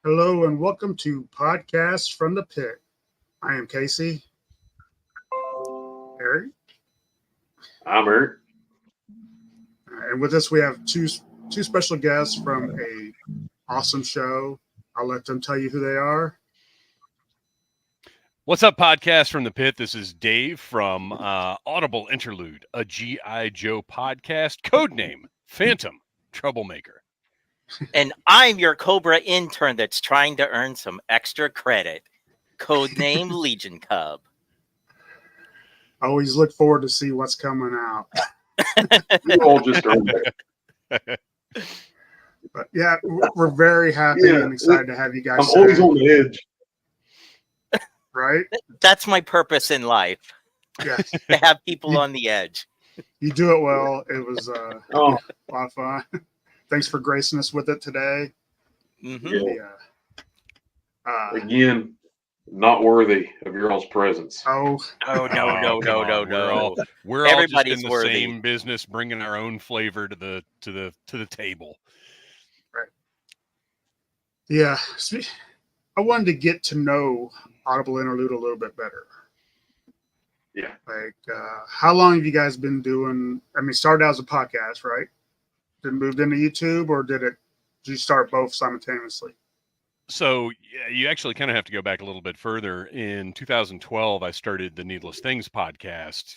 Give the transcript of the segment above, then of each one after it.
Hello and welcome to Podcast from the Pit. I am Casey. Eric. I'm Eric. And with us we have two special guests from a awesome show. I'll let them tell you who they are. What's up, Podcast from the Pit? This is Dave from Audible Interlude, a G.I. Joe podcast, codename Phantom Troublemaker. And I'm your Cobra intern that's trying to earn some extra credit. Codename Legion Cub. I always look forward to see what's coming out. You all just earned it. But yeah, we're very happy and excited to have you guys. I'm always on the edge. Right? That's my purpose in life. Yes. To have people on the edge. You do it well. It was a lot of fun. Thanks for gracing us with it today. Mm-hmm. Again, not worthy of your all's presence. Oh No. We're all Everybody's just in the worthy. same business, bringing our own flavor to the table. Right. Yeah. I wanted to get to know Audible Interlude a little bit better. Yeah. Like, how long have you guys been doing? I mean, started out as a podcast, right? Then moved into YouTube, or did you start both simultaneously? So you actually kind of have to go back a little bit further. In 2012, I started the Needless Things podcast.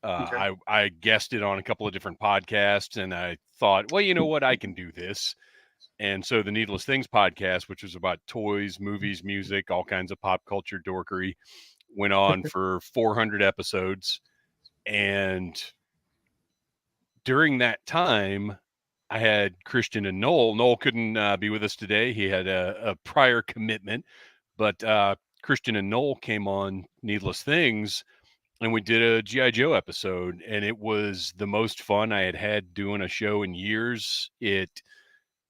Okay. I guested on a couple of different podcasts, and I thought, well, you know what, I can do this. And so the Needless Things podcast, which was about toys, movies, music, all kinds of pop culture dorkery, went on for 400 episodes. And during that time, I had Christian and Noel. Noel couldn't be with us today. He had a prior commitment, but Christian and Noel came on Needless Things, and we did a G.I. Joe episode, and it was the most fun I had had doing a show in years. It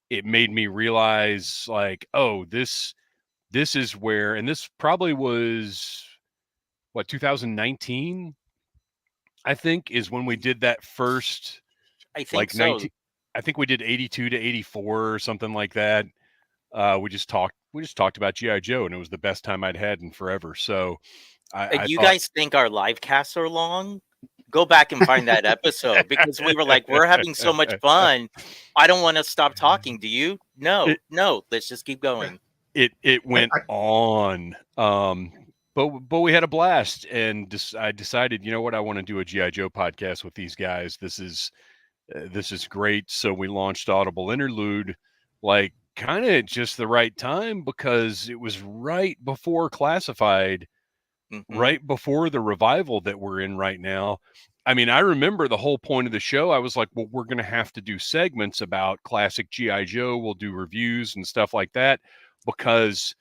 made me realize, like, oh, this is where, and this probably was, 2019, I think, is when we did that first, I think like, so. 19, I think we did 82 to 84 or something like that. We just talked about G.I. Joe, and it was the best time I'd had in forever. So I You thought, guys think our live casts are long? Go back and find that episode, because we were like, we're having so much fun. I don't want to stop talking. Do you? No. Let's just keep going. it went on. But we had a blast, and I decided, you know what, I want to do a G.I. Joe podcast with these guys. This is great. So we launched Audible Interlude, like, kind of just the right time, because it was right before Classified, right before the revival that we're in right now. I mean, I remember the whole point of the show. I was like, well, we're going to have to do segments about classic G.I. Joe. We'll do reviews and stuff like that, because,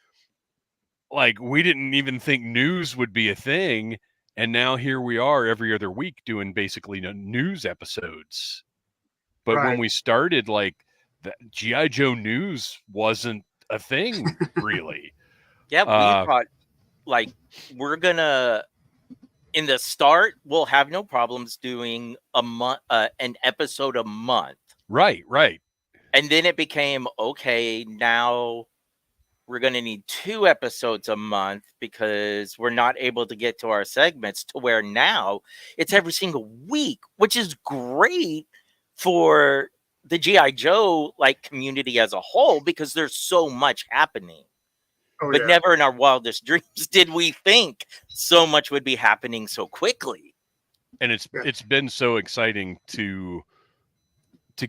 like, we didn't even think news would be a thing. And now here we are every other week doing basically news episodes. But when we started, like, the G.I. Joe news wasn't a thing, really. Yeah, we thought, like, we're gonna, in the start, we'll have no problems doing an episode a month. Right. And then it became, okay, now we're gonna need 2 episodes a month, because we're not able to get to our segments, to where now it's every single week, which is great for the G.I. Joe, like, community as a whole, because there's so much happening. But never in our wildest dreams did we think so much would be happening so quickly. And it's been so exciting to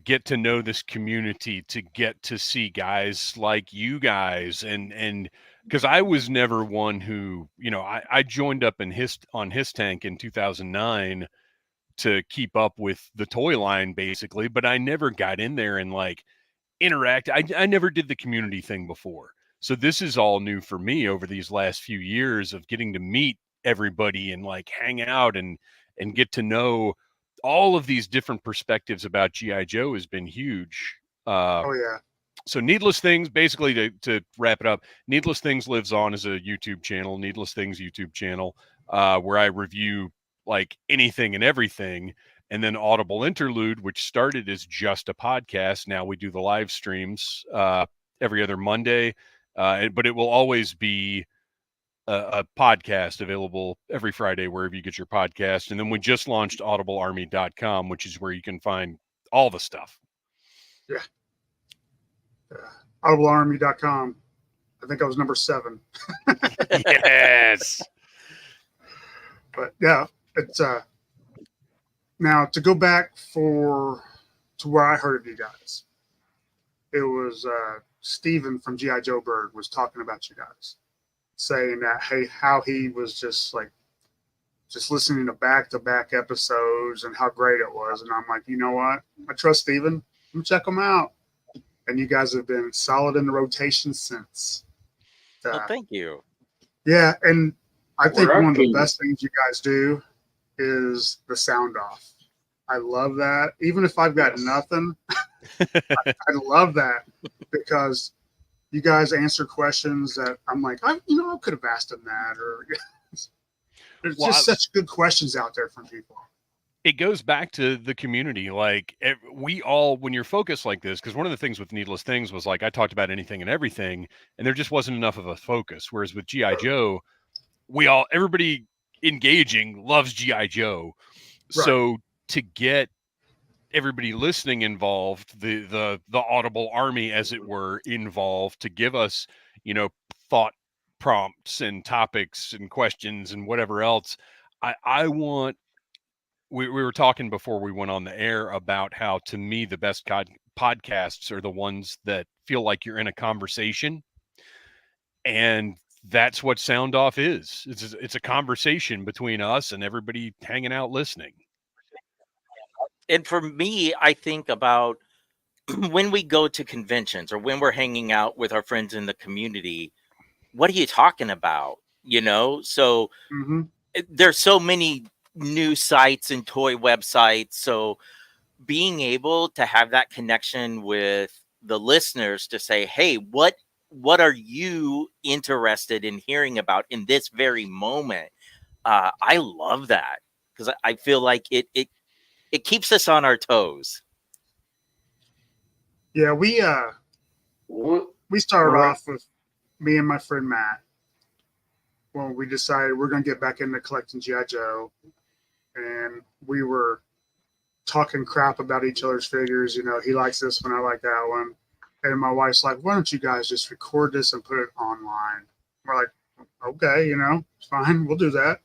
get to know this community, to get to see guys like you guys, and because I was never one who, I joined up on His Tank in 2009 to keep up with the toy line, basically, but I never got in there and, like, interact. I never did the community thing before. So this is all new for me over these last few years of getting to meet everybody and, like, hang out and get to know all of these different perspectives about G.I. Joe has been huge. So Needless Things, basically, to wrap it up, Needless Things lives on as a YouTube channel, Needless Things YouTube channel, where I review, like, anything and everything. And then Audible Interlude, which started as just a podcast. Now we do the live streams every other Monday. But it will always be a podcast available every Friday wherever you get your podcast. And then we just launched audiblearmy.com, which is where you can find all the stuff. Yeah. Audiblearmy.com. I think I was number 7. Yes. But yeah, it's now to go back to where I heard of you guys. It was Steven from G.I. Joe Bird was talking about you guys, saying that, hey, how he was just listening to back-to-back episodes and how great it was. And I'm like, you know what? I trust Steven. Let me check them out. And you guys have been solid in the rotation since. Well, thank you. Yeah, and I think We're one of the acting- best things you guys do is the sound off. I love that. Even if I've got Yes. nothing, I love that because you guys answer questions that I'm like, I could have asked him that, or there's just such good questions out there from people. It goes back to the community. Like we all, when you're focused like this, because one of the things with Needless Things was like I talked about anything and everything, and there just wasn't enough of a focus. Whereas with G.I. Joe, everybody engaging loves G.I. Joe. Right. So to get everybody listening involved, the Audible Army, as it were, involved to give us, thought prompts and topics and questions and whatever else. I want. We were talking before we went on the air about how, to me, the best podcasts are the ones that feel like you're in a conversation, and that's what Sound Off is. It's a conversation between us and everybody hanging out listening. And for me, I think about when we go to conventions or when we're hanging out with our friends in the community, what are you talking about? So Mm-hmm. there's so many new sites and toy websites. So being able to have that connection with the listeners to say, hey, what are you interested in hearing about in this very moment? I love that because I feel like it keeps us on our toes. Yeah, we started Right. off with me and my friend Matt when we decided we're going to get back into collecting G.I. Joe, and we were talking crap about each other's figures. He likes this one, I like that one, and my wife's like, "Why don't you guys just record this and put it online?" We're like, "Okay, it's fine, we'll do that."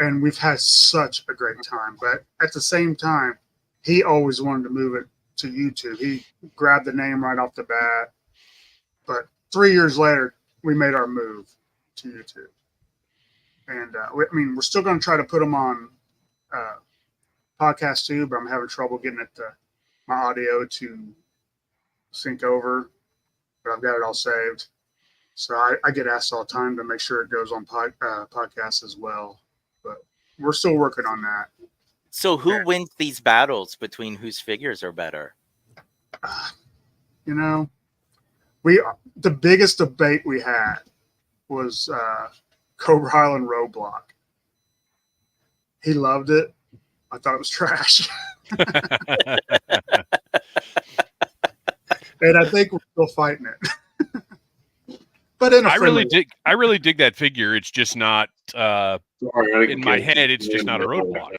And we've had such a great time. But at the same time, he always wanted to move it to YouTube. He grabbed the name right off the bat. But 3 years later, we made our move to YouTube. And we're still going to try to put them on podcast too, but I'm having trouble getting my audio to sync over. But I've got it all saved. So I get asked all the time to make sure it goes on podcasts as well. But we're still working on that. So who wins these battles between whose figures are better? The biggest debate we had was Cobra Island Roadblock. He loved it. I thought it was trash. And I think we're still fighting it. But in a I really friendly dig that figure. It's just not in my head. It's just not a roadblock.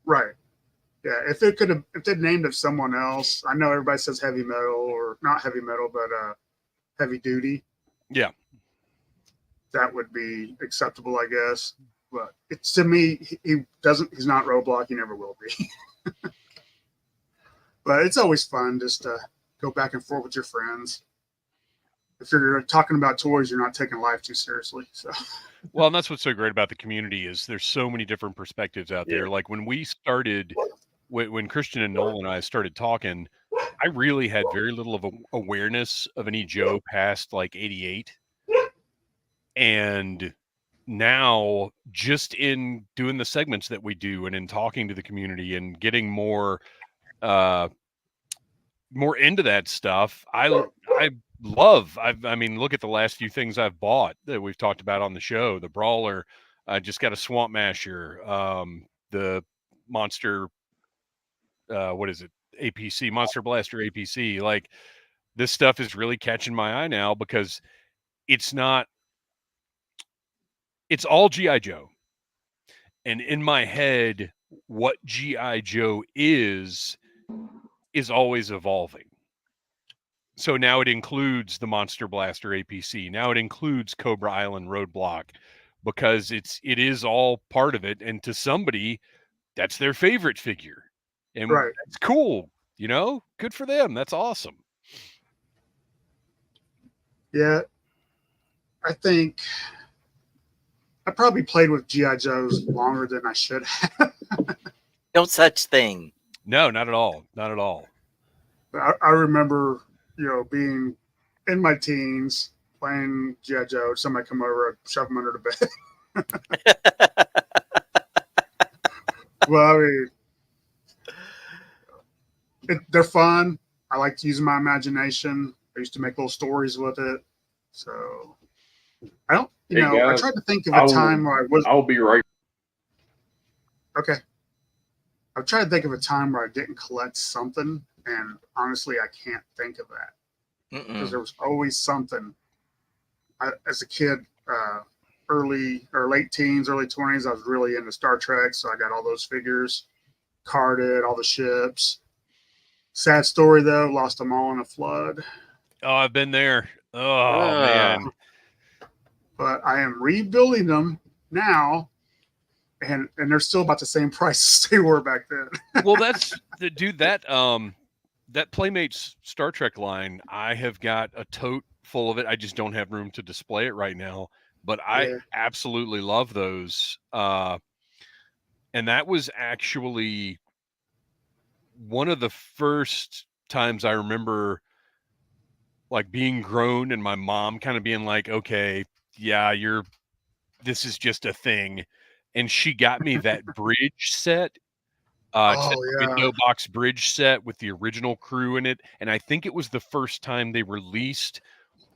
Right. Yeah. If they'd named it someone else, I know everybody says heavy metal, or not heavy metal, but heavy duty. Yeah. That would be acceptable, I guess. But it's, to me, he's not roadblock. He never will be. But it's always fun just to go back and forth with your friends. If you're talking about toys, you're not taking life too seriously. So, well, and that's what's so great about the community is there's so many different perspectives out there. Like when we started, when Christian and Noel and I started talking, I really had very little of awareness of any Joe past like 88. And now, just in doing the segments that we do and in talking to the community and getting more into that stuff, I love. I mean, look at the last few things I've bought that we've talked about on the show. The Brawler, I just got a Swamp Masher. The Monster, what is it? APC, Monster Blaster APC. Like, this stuff is really catching my eye now because it's not. It's all G.I. Joe. And in my head, what G.I. Joe is always evolving. So now it includes the Monster Blaster APC. Now it includes Cobra Island Roadblock, because it is all part of it. And to somebody, that's their favorite figure. And Right. it's cool, good for them. That's awesome. Yeah. I think I probably played with G.I. Joes longer than I should have. No such thing. No, not at all. Not at all. I remember, being in my teens playing G.I. Joe. Somebody come over, I'd shove them under the bed. Well, I mean, they're fun. I like to use my imagination. I used to make little stories with it. So I don't, Hey, guys, I tried to think of a time where I was. I'll be right. Okay. I'm trying to think of a time where I didn't collect something, and honestly, I can't think of that because there was always something. As a kid, early or late teens, early 20s, I was really into Star Trek, so I got all those figures, carded, all the ships. Sad story though, lost them all in a flood. Oh, I've been there. Oh, man. But I am rebuilding them now, and they're still about the same price as they were back then. Well, that's the dude that Playmates Star Trek line. I have got a tote full of it. I just don't have room to display it right now, but I absolutely love those. And that was actually one of the first times I remember like being grown and my mom kind of being like, okay, yeah, this is just a thing. And she got me that bridge set. Window box bridge set with the original crew in it. And I think it was the first time they released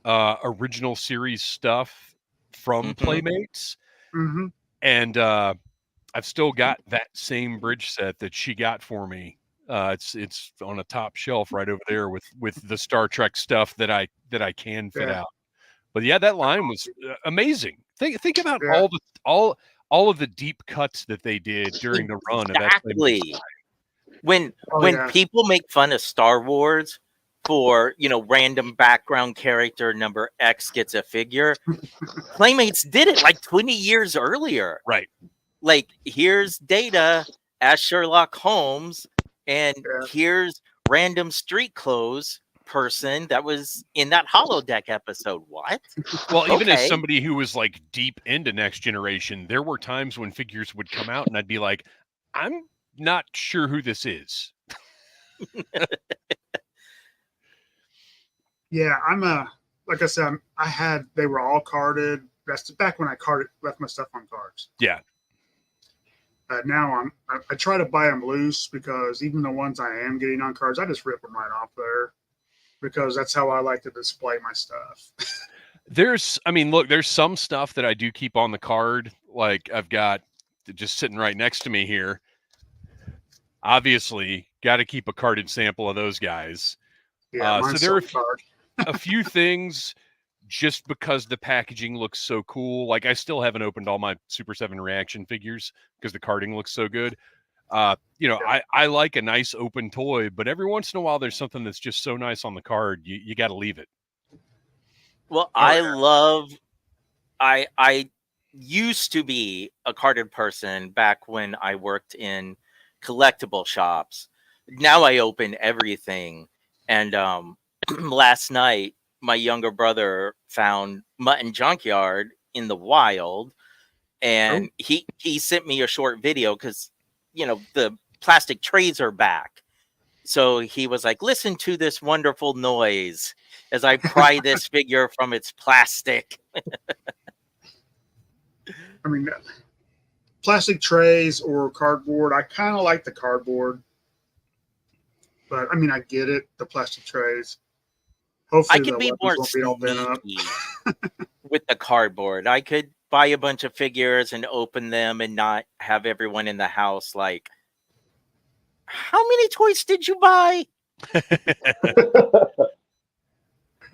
original series stuff from Playmates. Mm-hmm. And I've still got that same bridge set that she got for me. It's on a top shelf right over there with the Star Trek stuff that I can fit out. But yeah, that line was amazing. Think about all of the deep cuts that they did during the run of that. Exactly. When people make fun of Star Wars for, random background character number X gets a figure, Playmates did it like 20 years earlier. Right. Like, here's Data as Sherlock Holmes, and here's random street clothes person that was in that holodeck episode. What? Well, even as somebody who was like deep into Next Generation, there were times when figures would come out and I'd be like, I'm not sure who this is. Yeah, like I said, they were all carded. That's back when I left my stuff on cards. Yeah. Now I try to buy them loose, because even the ones I am getting on cards, I just rip them right off there, because that's how I like to display my stuff. There's some stuff that I do keep on the card. Like I've got just sitting right next to me here. Obviously, got to keep a carded sample of those guys. Yeah, so there are a few things just because the packaging looks so cool. Like I still haven't opened all my Super 7 reaction figures because the carding looks so good. I like a nice open toy, but every once in a while there's something that's just so nice on the card, you got to leave it. Well, I used to be a carded person back when I worked in collectible shops. Now I open everything. And last night, my younger brother found Mutton Junkyard in the wild, and he sent me a short video because, the plastic trays are back. So he was like, listen to this wonderful noise as I pry this figure from its plastic. I mean, plastic trays or cardboard. I kind of like the cardboard, but I mean, I get it. The plastic trays. Hopefully, I could be more sneaky with the cardboard. I could buy a bunch of figures and open them and not have everyone in the house like, how many toys did you buy?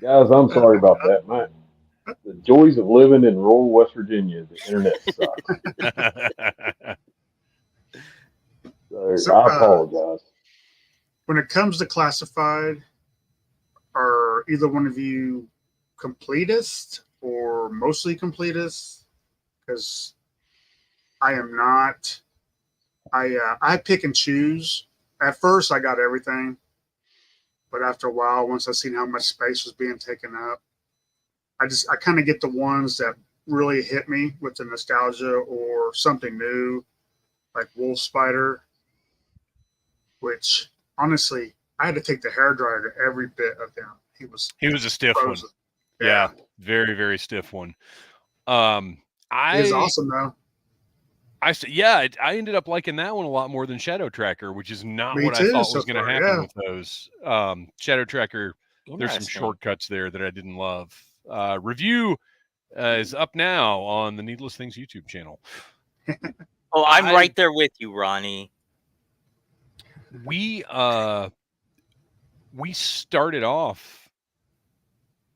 Guys, I'm sorry about that. The joys of living in rural West Virginia. The internet sucks. So, I apologize. When it comes to classified, are either one of you completist or mostly completist? Because I am not. I pick and choose. At first, I got everything, but after a while, once I seen how much space was being taken up, I kind of get the ones that really hit me with the nostalgia or something new, like Wolf Spider, which honestly, I had to take the hairdryer to every bit of him. He was a stiff frozen. one. Yeah, very, very stiff one. He was awesome though. I ended up liking that one a lot more than Shadow Tracker, which is not Me what too, I thought so was going to far, happen yeah. with those. Shadow Tracker, there's some Interesting. shortcuts there that I didn't love. Review is up now on the Needless Things YouTube channel. Oh, I'm right there with you, Ronnie. We started off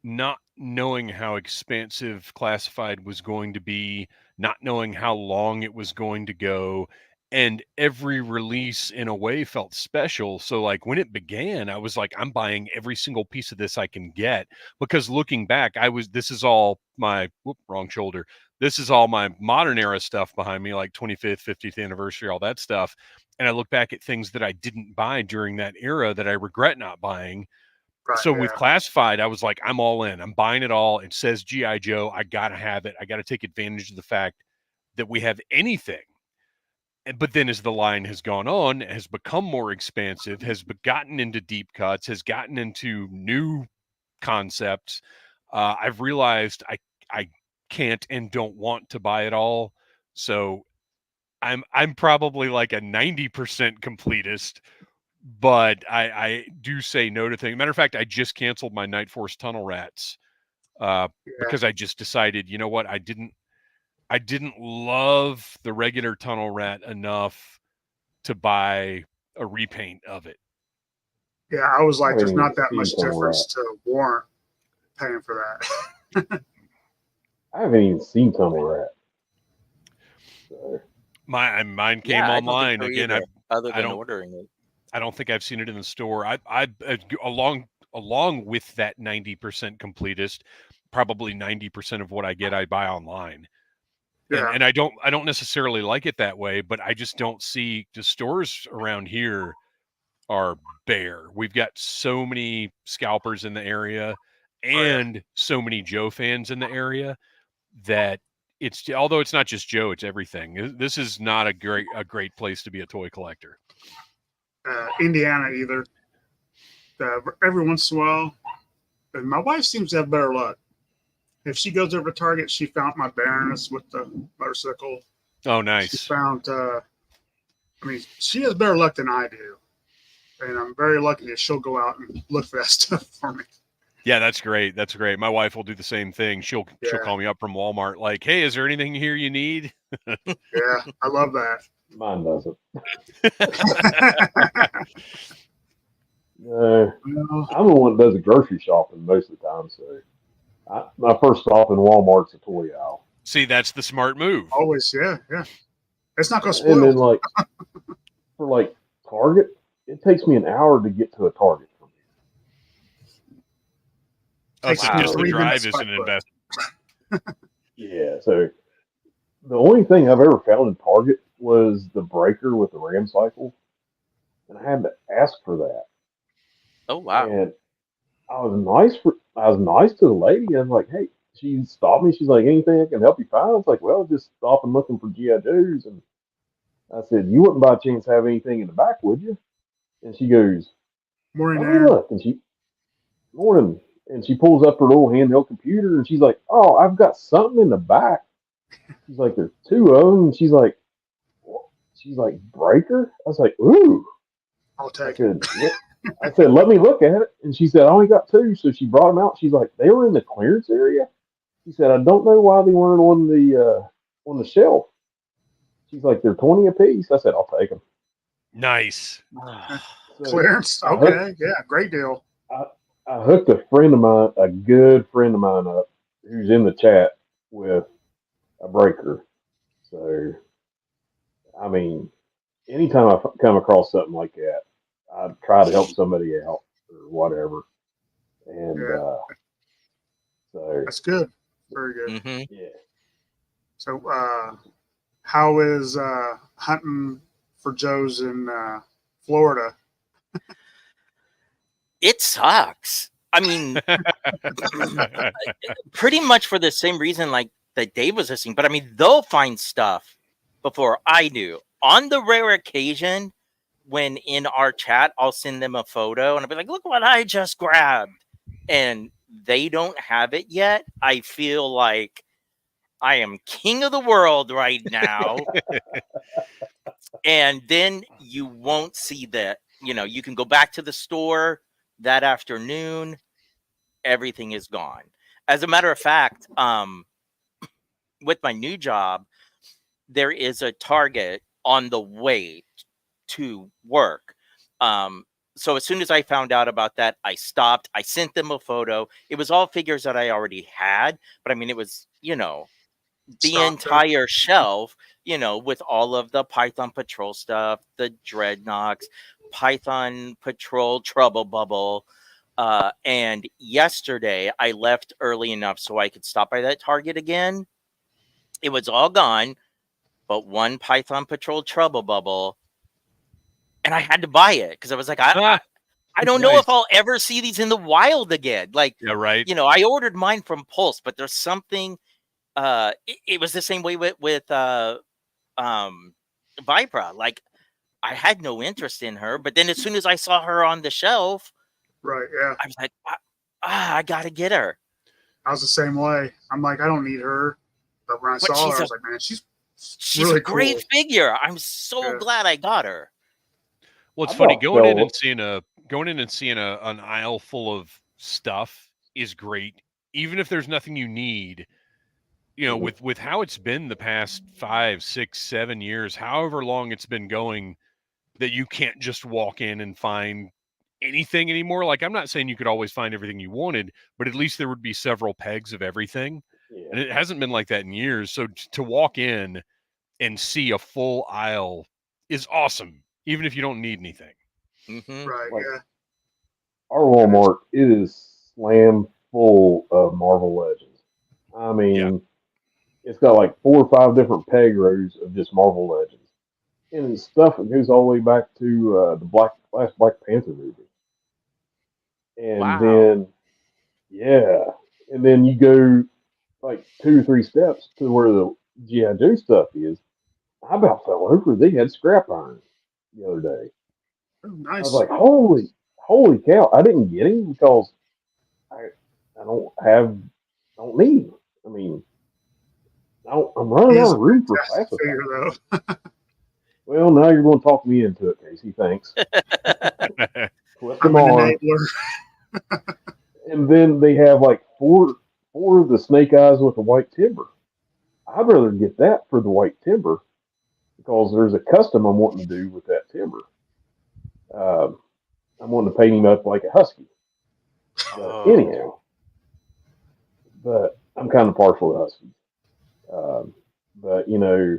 not knowing how expansive classified was going to be, not knowing how long it was going to go, and every release in a way felt special. So like when it began, I was like, I'm buying every single piece of this I can get, because looking back, this is all my wrong shoulder. This is all my modern era stuff behind me, like 25th, 50th anniversary, all that stuff. And I look back at things that I didn't buy during that era that I regret not buying. Right, So yeah. with classified, I was like, I'm all in. I'm buying it all. It says G.I. Joe. I got to have it. I got to take advantage of the fact that we have anything. But then as the line has gone on, has become more expansive, has gotten into deep cuts, has gotten into new concepts, I've realized I can't and don't want to buy it all. So I'm probably like a 90% completist, but I do say no to things. Matter of fact, I just canceled my Night Force Tunnel Rats because I just decided, you know what, I didn't love the regular Tunnel Rat enough to buy a repaint of it. Yeah, I was like, there's I not that haven't much seen Tunnel difference to warrant paying for that. I haven't even seen Tunnel Rat. So, Mine came online so again. either, other than don't ordering it. I don't think I've seen it in the store. I along with that 90% completist, probably 90% of what I get I buy online. Yeah. And I don't necessarily like it that way, but I just don't see the stores around here are bare. We've got so many scalpers in the area and so many Joe fans in the area that although it's not just Joe, it's everything. This is not a great place to be a toy collector. Indiana either. Every once in a while, and my wife seems to have better luck. If she goes over to Target, she found my Baroness with the motorcycle. Oh, nice. She found, she has better luck than I do. And I'm very lucky that she'll go out and look for that stuff for me. Yeah, that's great. That's great. My wife will do the same thing. She'll call me up from Walmart like, hey, is there anything here you need? Yeah, I love that. mine doesn't. No, I'm the one that does the grocery shopping most of the time. So my first stop in Walmart's a toy aisle. See, that's the smart move. Always, yeah. It's not going to spoil. And then for Target, it takes me an hour to get to a Target. Oh, so just the drive is an investment. Yeah, so the only thing I've ever found in Target was the breaker with the ram cycle, and I had to ask for that. Oh wow! And I was nice to the lady. I was like, "Hey," she stopped me. She's like, "Anything I can help you find?" I was like, "Well, just stop and looking for G.I. Joes." And I said, "You wouldn't by chance have anything in the back, would you?" And she goes, Morning, "Let me look." And morning. And she pulls up her little handheld computer and she's like, "Oh, I've got something in the back." She's like, "There's two of them." And she's like, "Breaker?" I was like, "Ooh." I'll take it. I said, "Let me look at it." And she said, "I only got two." So she brought them out. She's like, "They were in the clearance area." She said, "I don't know why they weren't on the shelf." She's like, "They're 20 a piece." I said, "I'll take them." Nice. So clearance? Okay. Yeah, great deal. I hooked a good friend of mine up. who's in the chat with a breaker. So, I mean, anytime I come across something like that, I try to help somebody out or whatever. And Yeah. so, That's good. Very good. Hmm. yeah. So, how is hunting for Joes in Florida? It sucks. I mean, pretty much for the same reason like that Dave was listening, but I mean, they'll find stuff before I do. On the rare occasion when in our chat, I'll send them a photo and I'll be like, look what I just grabbed. And they don't have it yet. I feel like I am king of the world right now. And then you won't see that. You know, you can go back to the store that afternoon, everything is gone. As a matter of fact, with my new job, there is a Target on the way to work. So as soon as I found out about that, I stopped. I sent them a photo. It was all figures that I already had, but I mean, it was, you know, the Stock entire shelf, you know, with all of the Python Patrol stuff, the Dreadnoks, Python Patrol Trouble Bubble. And yesterday I left early enough so I could stop by that Target again. It was all gone, but one Python Patrol Trouble Bubble, and I had to buy it because I was like, I don't know Nice. if I'll ever see these in the wild again. Like, Yeah, right. you know, I ordered mine from Pulse, but there's something. It was the same way with Vipra. Like, I had no interest in her, but then as soon as I saw her on the shelf, Right. Yeah. I was like, I gotta get her. I was the same way. I'm like, I don't need her. But when I But saw her, she's I a was like, man, she's she's really a great cool. figure. I'm so Yeah. glad I got her. Well, it's I funny about going in fell- and seeing an aisle full of stuff is great, even if there's nothing you need. You know, with how it's been the past 5, 6, 7 years, however long it's been going, that you can't just walk in and find anything anymore. Like, I'm not saying you could always find everything you wanted, but at least there would be several pegs of everything. Yeah. And it hasn't been like that in years. So to walk in and see a full aisle is awesome, even if you don't need anything. Hmm. Right. Like, Yeah. our Walmart, it is slam full of Marvel Legends. I mean, it's got like 4 or 5 different peg rows of just Marvel Legends. And it's stuff that goes all the way back to the last Black Panther movie. And Wow. then, yeah. And then you go like 2 or 3 steps to where the G.I. Joe stuff is. I about fell over. They had scrap iron the other day. Oh, I was nice. like, holy cow. I didn't get him because I don't need him. I mean, I'm running He is out a of room for fantastic classified. figure, though. Well, now you're going to talk me into it, Casey. Thanks. Twist I'm them an arm. enabler. And then they have like four of the snake eyes with the white timber. I'd rather get that for the white timber because there's a custom I'm wanting to do with that timber. I'm wanting to paint him up like a husky. But Oh. anyhow, but I'm kind of partial to huskies. But you know,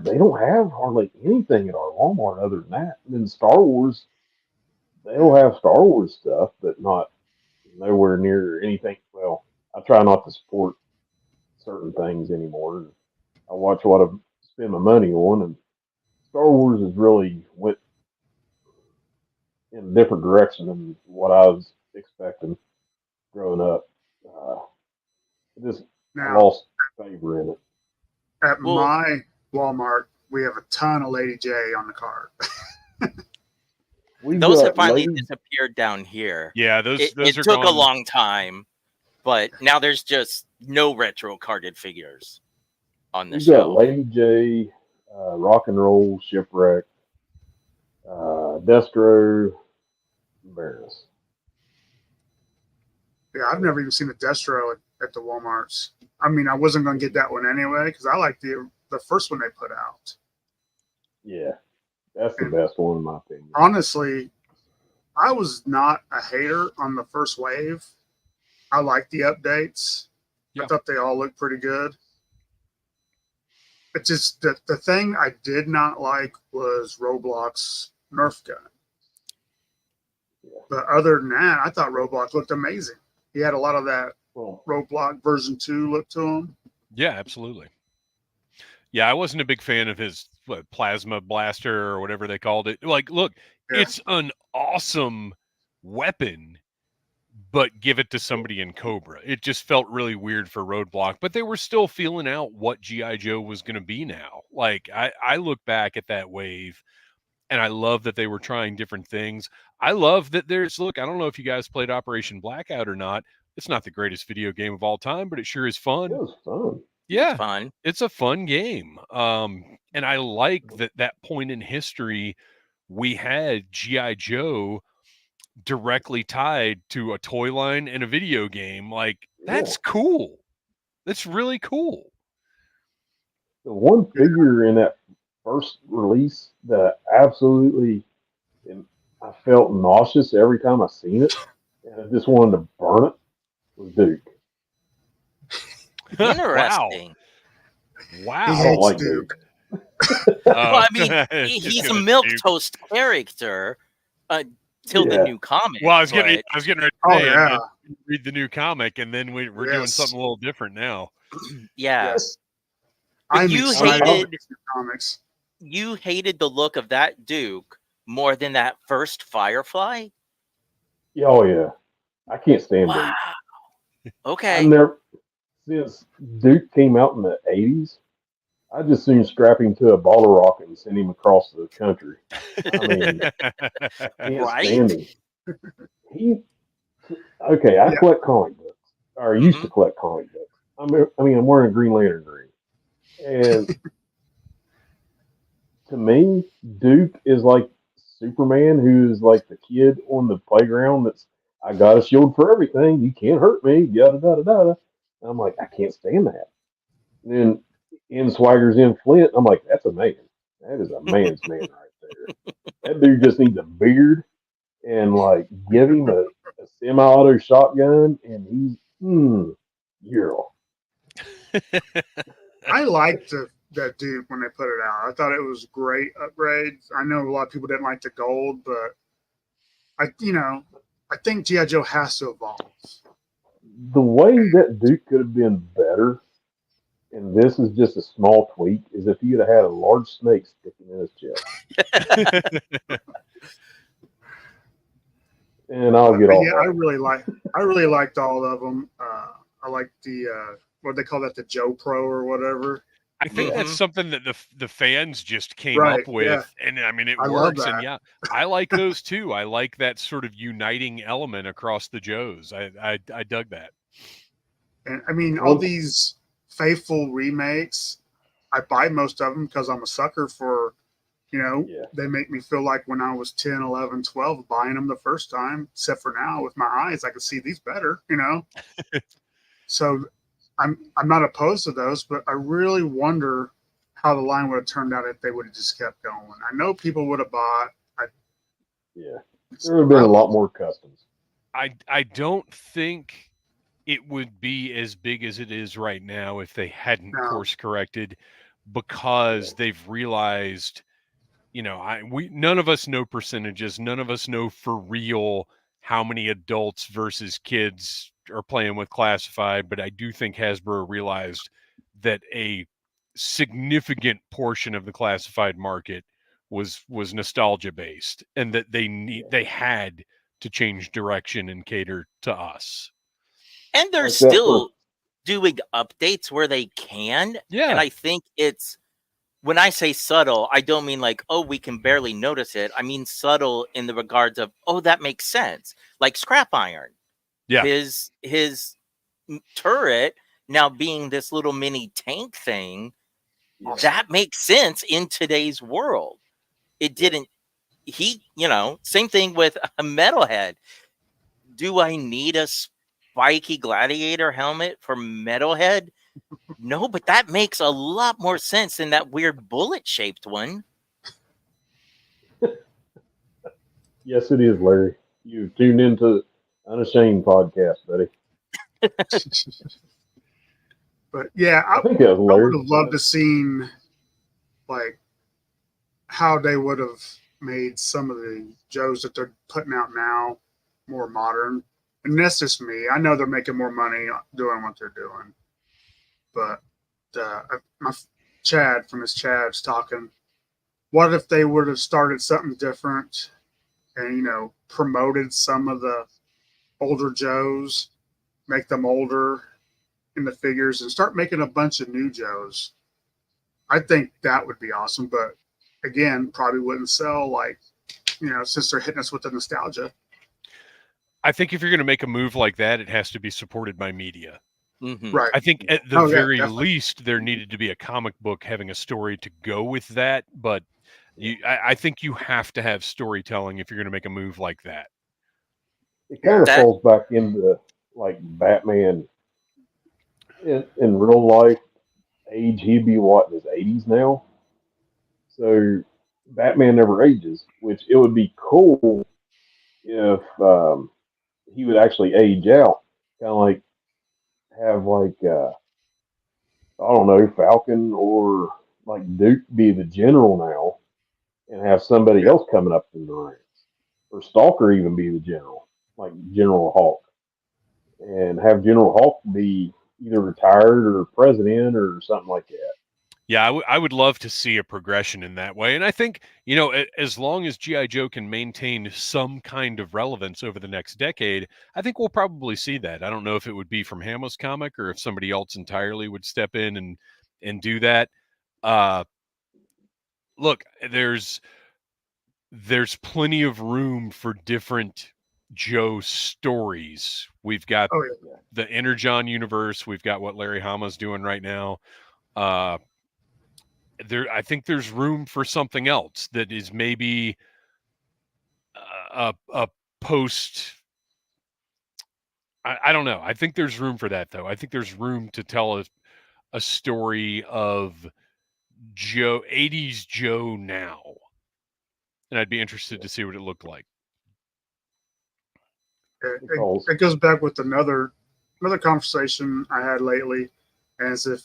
they don't have hardly anything at our Walmart other than that. And then Star Wars, they'll have Star Wars stuff, but not nowhere near anything. Well, I try not to support certain things anymore. I watch what I spend my money on, and Star Wars has really went in a different direction than what I was expecting growing up. Just I Now, lost favor in it. at Well, my Walmart, we have a ton of Lady J on the cart. We've those have got finally ladies. disappeared down here. Yeah, those It are took a gone. long time, but now there's just no retro carded figures on the We've got shelf. Lady J, Rock and Roll, Shipwreck, Destro, Baroness. Yeah, I've never even seen a Destro at the Walmarts. I mean, I wasn't going to get that one anyway because I like the first one they put out. Yeah, that's the And best one in my opinion. honestly, I was not a hater on the first wave. I like the updates. Yeah. I thought they all looked pretty good. It's just the thing I did not like was Roblox Nerf gun. Yeah. But other than that, I thought Roblox looked amazing. He had a lot of that Well, Roblox version 2 look to him. Yeah, absolutely. Yeah, I wasn't a big fan of his plasma blaster or whatever they called it. Like, look, Yeah. it's an awesome weapon, but give it to somebody in Cobra. It just felt really weird for Roadblock, but they were still feeling out what G.I. Joe was going to be now. Like, I look back at that wave, and I love that they were trying different things. I love that look, I don't know if you guys played Operation Blackout or not. It's not the greatest video game of all time, but it sure is fun. it was fun. Yeah, Fun. it's a fun game. And I like that point in history we had G.I. Joe directly tied to a toy line and a video game. Like, that's cool. That's really cool. The one figure in that first release that absolutely, I felt nauseous every time I seen it, and I just wanted to burn it, was Duke. Interesting. Wow. He I don't hates like Duke. Duke. Well, I mean, he's a milk toast character till the Yeah. new comic. Well, I was but- getting ready to Oh, say, yeah. read the new comic, and then we're doing Yes. something a little different now. yeah. Yes. But I'm you excited hated- about the comics. You hated the look of that Duke more than that first Firefly? Yeah, oh yeah. I can't stand Wow. Duke. Okay. I never, since Duke came out in the 80s, I just soon strap him to a bottle rocket and send him across the country. I mean, can't Right? stand him. Okay, I Yeah. collect comic books, or used to collect comic books. I'm wearing a Green Lantern green. And to me, Duke is like Superman, who's like the kid on the playground that's, I got a shield for everything. You can't hurt me. Yada, yada, yada. I'm like, I can't stand that. And then in Swagger's in Flint, I'm like, that's a man. That is a man's man right there. That dude just needs a beard and like give him a semi-auto shotgun, and he's girl. I liked that Duke when they put it out. I thought it was a great upgrade. I know a lot of people didn't like the gold, but I think G.I. Joe has to evolve. The way that Duke could have been better, and this is just a small tweak, is if you'd have had a large snake sticking in his chest. And I'll get all Yeah, that. I really liked all of them. I liked the what they call that, the Joe Pro or whatever. I think that's something that the fans just came Right, up with, yeah. and I mean it I love works. And that. yeah, I like those too. I like that sort of uniting element across the Joes. I dug that. And I mean, all these faithful remakes, I buy most of them because I'm a sucker for, they make me feel like when I was 10, 11, 12, buying them the first time, except for now with my eyes, I can see these better, So I'm not opposed to those, but I really wonder how the line would have turned out if they would have just kept going. I know people would have bought. Yeah, there would have been a lot more customs. I don't think it would be as big as it is right now if they hadn't course corrected, because they've realized, none of us know percentages. None of us know for real how many adults versus kids are playing with classified, but I do think Hasbro realized that a significant portion of the classified market was nostalgia based, and that they had to change direction and cater to us. And they're still doing updates where they can. Yeah. And I think it's, when I say subtle, I don't mean like, oh, we can barely notice it. I mean subtle in the regards of, oh, that makes sense. Like Scrap Iron. Yeah. His turret now being this little mini tank thing, that makes sense in today's world. It didn't. Same thing with a Metalhead. Do I need a spiky gladiator helmet for Metalhead? No, but that makes a lot more sense than that weird bullet-shaped one. Yes, it is, Larry. You tuned into Unashamed podcast, buddy. But yeah, I think that was I would hilarious. have loved to seen like how they would have made some of the Joes that they're putting out now more modern. And that's just me. I know they're making more money doing what they're doing, but my Chad from his Chad's talking. What if they would have started something different and promoted some of the older Joes, make them older in the figures, and start making a bunch of new Joes? I think that would be awesome, but again, probably wouldn't sell since they're hitting us with the nostalgia. I think if you're going to make a move like that, it has to be supported by media. Mhm. Right. I think at the Oh, yeah, very definitely. least, there needed to be a comic book having a story to go with that. But I think you have to have storytelling if you're going to make a move like that. It kind of That falls back into like Batman in real life age. He'd be what, in his 80s now. So Batman never ages, which it would be cool if he would actually age out, kind of like have like I don't know, Falcon or like Duke be the general now, and have somebody Yeah. else coming up in the ranks, or Stalker even be the general, like General Hulk, and have General Hulk be either retired or president or something like that. Yeah, I would love to see a progression in that way. And I think, as long as G.I. Joe can maintain some kind of relevance over the next decade, I think we'll probably see that. I don't know if it would be from Hamill's comic or if somebody else entirely would step in and do that. Look, there's plenty of room for different Joe stories. We've got Oh yeah. the Energon universe. We've got what Larry Hama's doing right now. I think there's room for something else that is maybe a post. I don't know. I think there's room for that, though. I think there's room to tell a story of Joe, 80s Joe now. And I'd be interested to see what it looked like. Because It goes back with another conversation I had lately, as if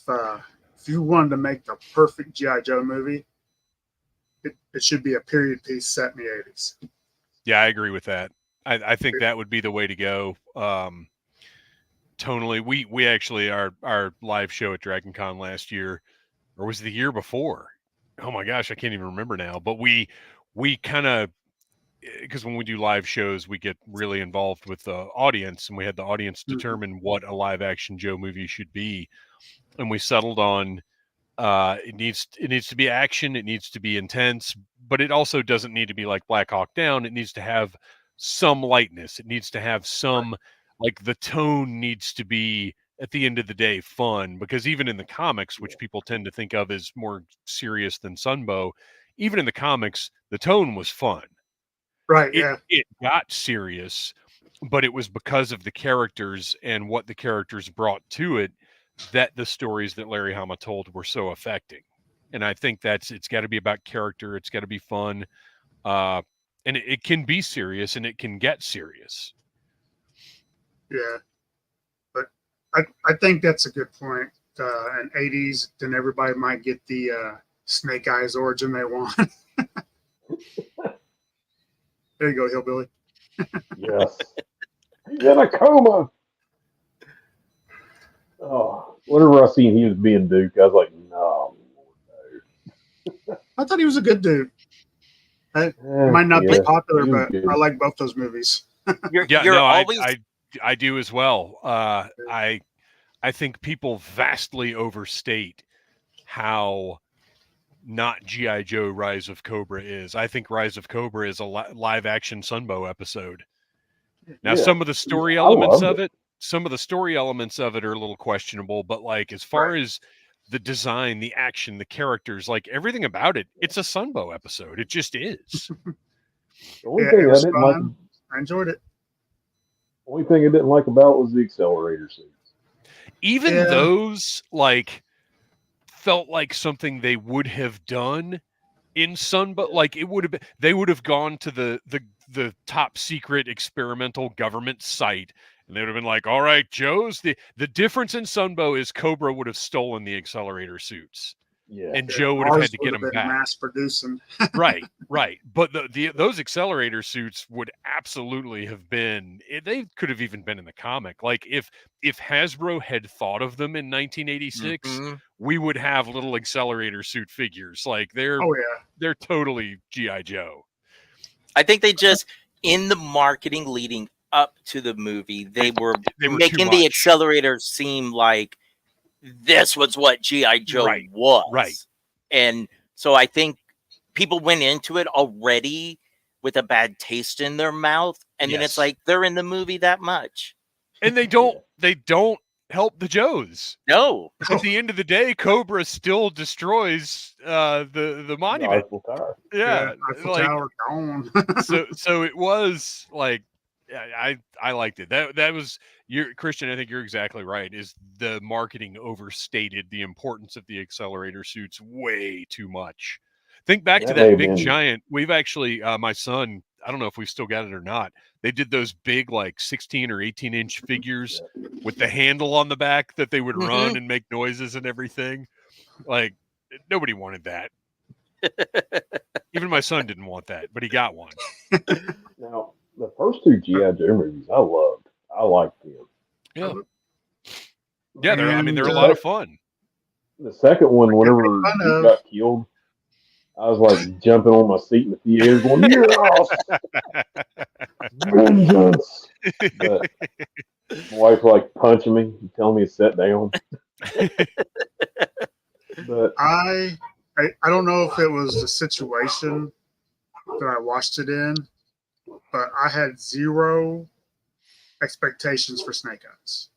you wanted to make the perfect GI Joe movie, it should be a period piece set in the 80s. Yeah, I agree with that. I think that would be the way to go. Tonally, we actually our live show at Dragon Con last year, or was it the year before? Oh my gosh, I can't even remember now. But we kind of, because when we do live shows, we get really involved with the audience, and we had the audience determine what a live action Joe movie should be, and we settled on it needs to be action, it needs to be intense, but it also doesn't need to be like Black Hawk Down. It needs to have some lightness. It needs to have some, like, the tone needs to be, at the end of the day, fun, because even in the comics, which people tend to think of as more serious than Sunbow, even in the comics, the tone was fun. Right. Yeah. It got serious, but it was because of the characters and what the characters brought to it that the stories that Larry Hama told were so affecting. And I think it's got to be about character. It's got to be fun. And it can be serious, and it can get serious. Yeah. But I think that's a good point. In 80s, then everybody might get the Snake Eyes origin they want. There you go, Hillbilly. yes, he's in a coma. Oh, whenever I seen he was being Duke, I was like, no. I thought he was a good dude. It might not be Yeah, popular, he was but good. I like both those movies. you're always I do as well. I think people vastly overstate how not G.I. Joe Rise of Cobra is. I think Rise of Cobra is a live action Sunbow episode. Now, Yeah, some of the story I elements loved of it, are a little questionable, but like, as far as the design, the action, the characters, like everything about it, it's a Sunbow episode. It just is. The only Yeah, thing it I was didn't like, fun. I enjoyed it. only thing I didn't like about it was the accelerator suits. Even Yeah. those, like, felt like something they would have done in Sunbow. Like, it would have been, they would have gone to the top secret experimental government site And they would have been like, all right, Joe's the difference in Sunbow is Cobra would have stolen the accelerator suits. Yeah. And Joe would have had to get them been back. mass producing. Right. But those accelerator suits would absolutely have been. They could have even been in the comic. Like if Hasbro had thought of them in 1986, Mhm. we would have little accelerator suit figures. Like they're totally GI Joe. I think they just in the marketing leading up to the movie, they were making the accelerators seem like this was what GI Joe was. Right. And so I think people went into it already with a bad taste in their mouth, and then it's like they're in the movie that much. And they don't help the Joes. No. At the end of the day, Cobra still destroys the monument. Eiffel Tower. Eiffel Tower gone. so it was like I liked it. That was Christian. I think you're exactly right. Is the marketing overstated the importance of the accelerator suits way too much? Think back to that big giant. We've actually, my son, I don't know if we've still got it or not. They did those big, like 16 or 18-inch figures with the handle on the back that they would run and make noises and everything. Like, nobody wanted that. Even my son didn't want that, but he got one. Now, the first two G.I. Joe movies I loved. I liked them. Yeah. Yeah, they're a lot of fun. The second one, whenever he got killed, I was like jumping on my seat in the theater going, yes! Vengeance! But my wife like punching me and telling me to sit down. But I don't know if it was the situation that I watched it in, but I had zero expectations for Snake Eyes.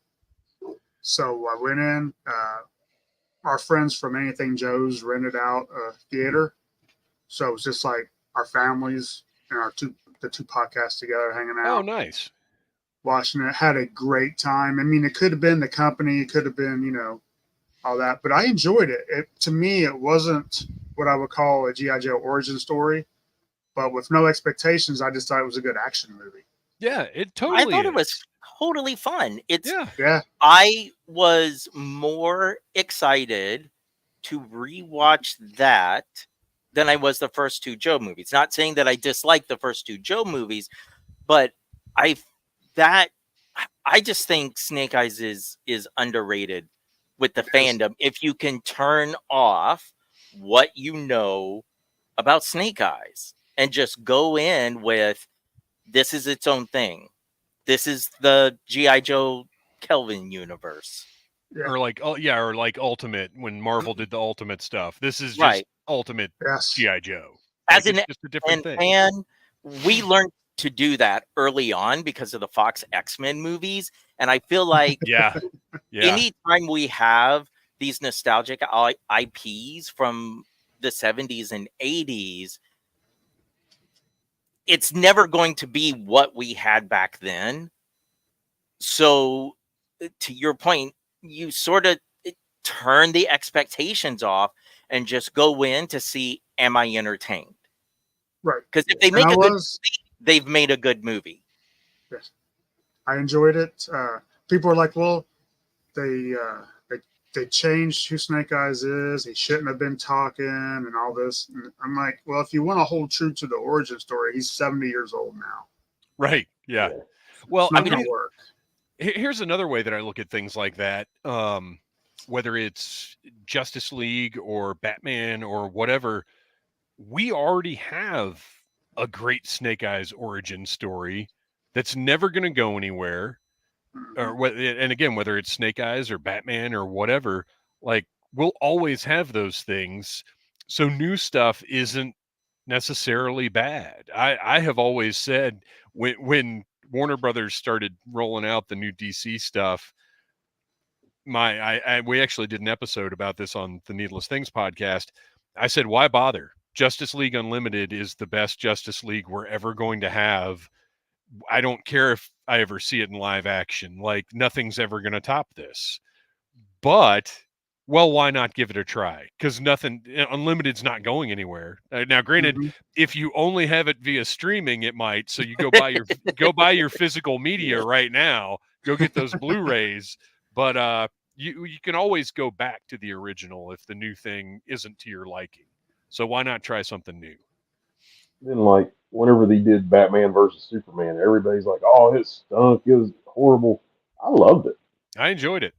So I went in, our friends from Anything Joe's rented out a theater. So it was just like our families and the two podcasts together hanging out. Oh, nice. Watching it. Had a great time. I mean, it could have been the company. It could have been, all that. But I enjoyed it. To me, it wasn't what I would call a G.I. Joe origin story. But with no expectations, I just thought it was a good action movie. Yeah, it totally I thought it was totally fun. Yeah. I was more excited to rewatch that than I was the first two Joe movies. Not saying that I dislike the first two Joe movies, but I just think Snake Eyes is underrated with the fandom. If you can turn off what you know about Snake Eyes and just go in with this is its own thing. This is the G.I. Joe Kelvin universe. Yeah. Or like Ultimate when Marvel did the Ultimate stuff. This is just Ultimate G.I. Joe. As it's just a different thing. And we learned to do that early on because of the Fox X-Men movies. And I feel like anytime we have these nostalgic IPs from the 70s and 80s, it's never going to be what we had back then. So to your point, you sort of turn the expectations off and just go in to see, am I entertained? Right. Because if they make a good movie, they've made a good movie. Yes. I enjoyed it. People are like, well, they changed who Snake Eyes is. He shouldn't have been talking and all this. And I'm like, well, if you want to hold true to the origin story, he's 70 years old now. Right. Yeah. Well, I mean, work. Here's another way that I look at things like that. Whether it's Justice League or Batman or whatever, we already have a great Snake Eyes origin story that's never going to go anywhere. And again, whether it's Snake Eyes or Batman or whatever, like we'll always have those things. So new stuff isn't necessarily bad. I have always said when Warner Brothers started rolling out the new DC stuff, we actually did an episode about this on the Needless Things podcast. I said, why bother? Justice League Unlimited is the best Justice League we're ever going to have. I don't care if I ever see it in live action. Like nothing's ever going to top this. But well, why not give it a try? Because Unlimited's not going anywhere. Now, granted, if you only have it via streaming, it might. So you go buy your physical media right now. go get those Blu-rays. But you can always go back to the original if the new thing isn't to your liking. So why not try something new? Then like whenever they did Batman versus Superman, everybody's like, "Oh, it stunk. It was horrible." I loved it. I enjoyed it.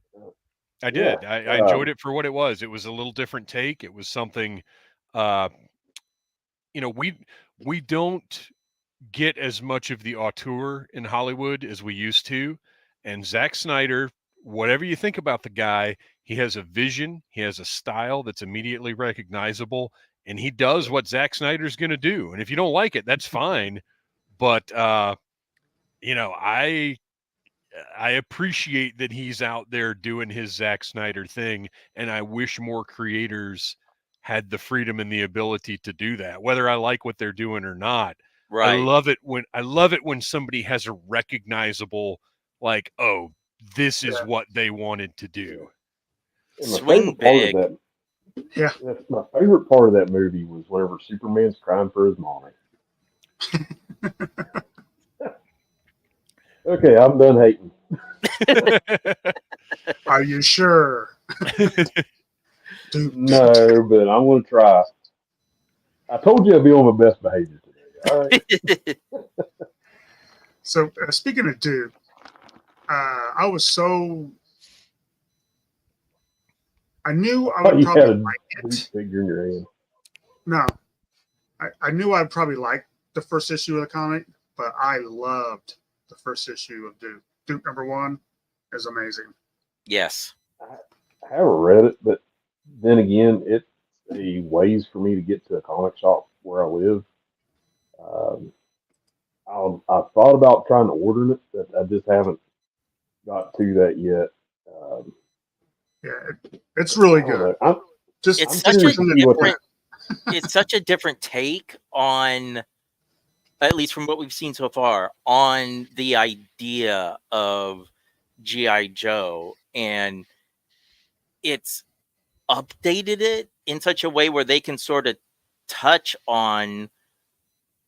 I Yeah, did. I enjoyed it for what it was. It was a little different take. It was something, we don't get as much of the auteur in Hollywood as we used to. And Zack Snyder, whatever you think about the guy, he has a vision, he has a style that's immediately recognizable, and he does what Zack Snyder's going to do. And if you don't like it, that's fine. But I appreciate that he's out there doing his Zack Snyder thing, and I wish more creators had the freedom and the ability to do that, whether I like what they're doing or not. I Right. love it when somebody has a recognizable, like, oh, this is Yeah. what they wanted to do. And my Swing favorite part big. of that, Yeah. my favorite part of that movie was whenever Superman's crying for his mommy. Okay, I'm done hating. Are you sure? Dude. No, but I'm going to try. I told you I'd be on my best behavior today. All right. So speaking of Duke, I was so. I knew I Oh, would you had probably a like Duke it. figure in your hand. No, I knew I'd probably like the first issue of the comic, but I loved the first issue of Duke. Duke #1 is amazing. Yes. I haven't read it, but then again, it's a ways for me to get to a comic shop where I live. I've thought about trying to order it, but I just haven't got to that yet. Yeah, it's really I don't good. know. I'm Just It's I'm such a curious to see what different it's such a different take on, at least from what we've seen so far, on the idea of G.I. Joe, and it's updated it in such a way where they can sort of touch on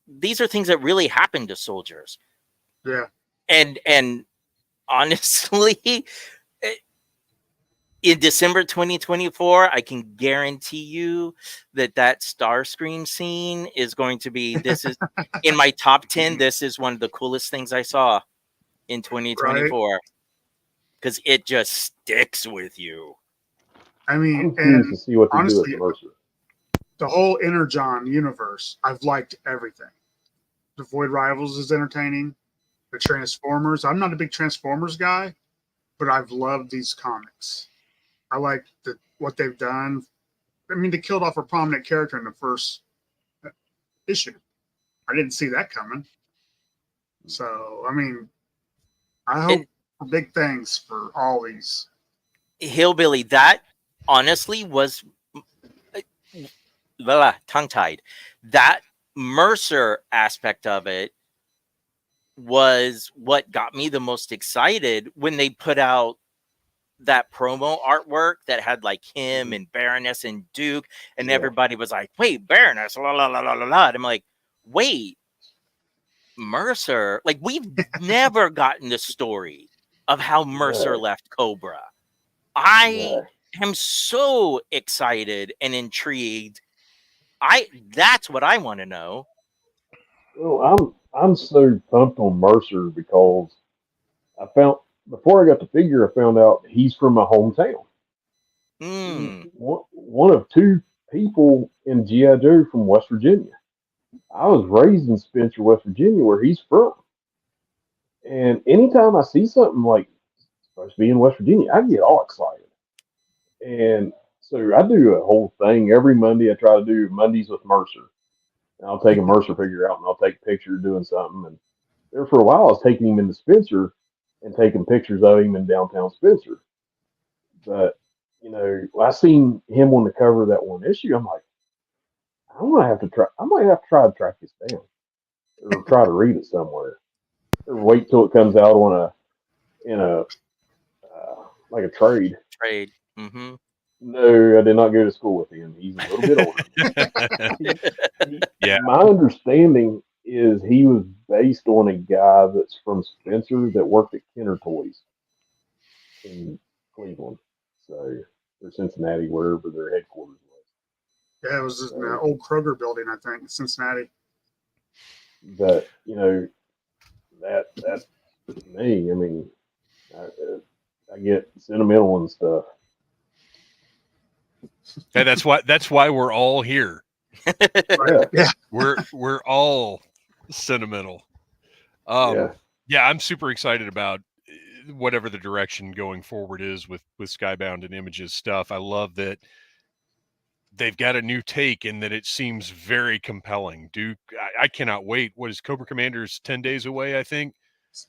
these are things that really happen to soldiers. yeah. And honestly, in December 2024, I can guarantee you that Starscream scene is going to be, this is in my top 10. This is one of the coolest things I saw in 2024 because it just sticks with you. I mean, I'm curious and to see what they do honestly, with Mercer. the whole Energon universe, I've liked everything. The Void Rivals is entertaining. The Transformers, I'm not a big Transformers guy, but I've loved these comics. I like what they've done. I mean, they killed off a prominent character in the first issue. I didn't see that coming. So, I mean, I hope for big things for all these. Hillbilly, that honestly was tongue-tied. That Mercer aspect of it was what got me the most excited when they put out that promo artwork that had like him and Baroness and Duke, and everybody was like, wait, Baroness, la la la la la la. And I'm like, wait, Mercer? Like, we've never gotten the story of how Mercer left Cobra. I am so excited and intrigued. That's what I want to know. Well, I'm so pumped on Mercer because I found before I got the figure, I found out he's from my hometown. One of two people in G.I. Joe from West Virginia. I was raised in Spencer, West Virginia, where he's from. And anytime I see something like supposed to be in West Virginia, I get all excited. And so I do a whole thing every Monday. I try to do Mondays with Mercer. And I'll take a Mercer figure out and I'll take a picture doing something. And there for a while, I was taking him into Spencer and taking pictures of him in downtown Spencer. But, I seen him on the cover of that one issue. I'm like, I might have to try to track this down or try to read it somewhere or wait till it comes out in a like a trade. Mm-hmm. No, I did not go to school with him. He's a little bit older. Yeah. My understanding is he was based on a guy that's from Spencer that worked at Kenner Toys. in Cleveland, so or Cincinnati, wherever their headquarters was. Yeah, it was in the So, old Kroger building, I think, in Cincinnati. but that's me. I mean, I get sentimental and stuff. And that's why we're all here. Yeah, Yeah. We're all sentimental. yeah. Yeah, I'm super excited about whatever the direction going forward is with Skybound and Images stuff. I love that they've got a new take and that it seems very compelling. Duke, I cannot wait. What is Cobra Commander's 10 days away, I think?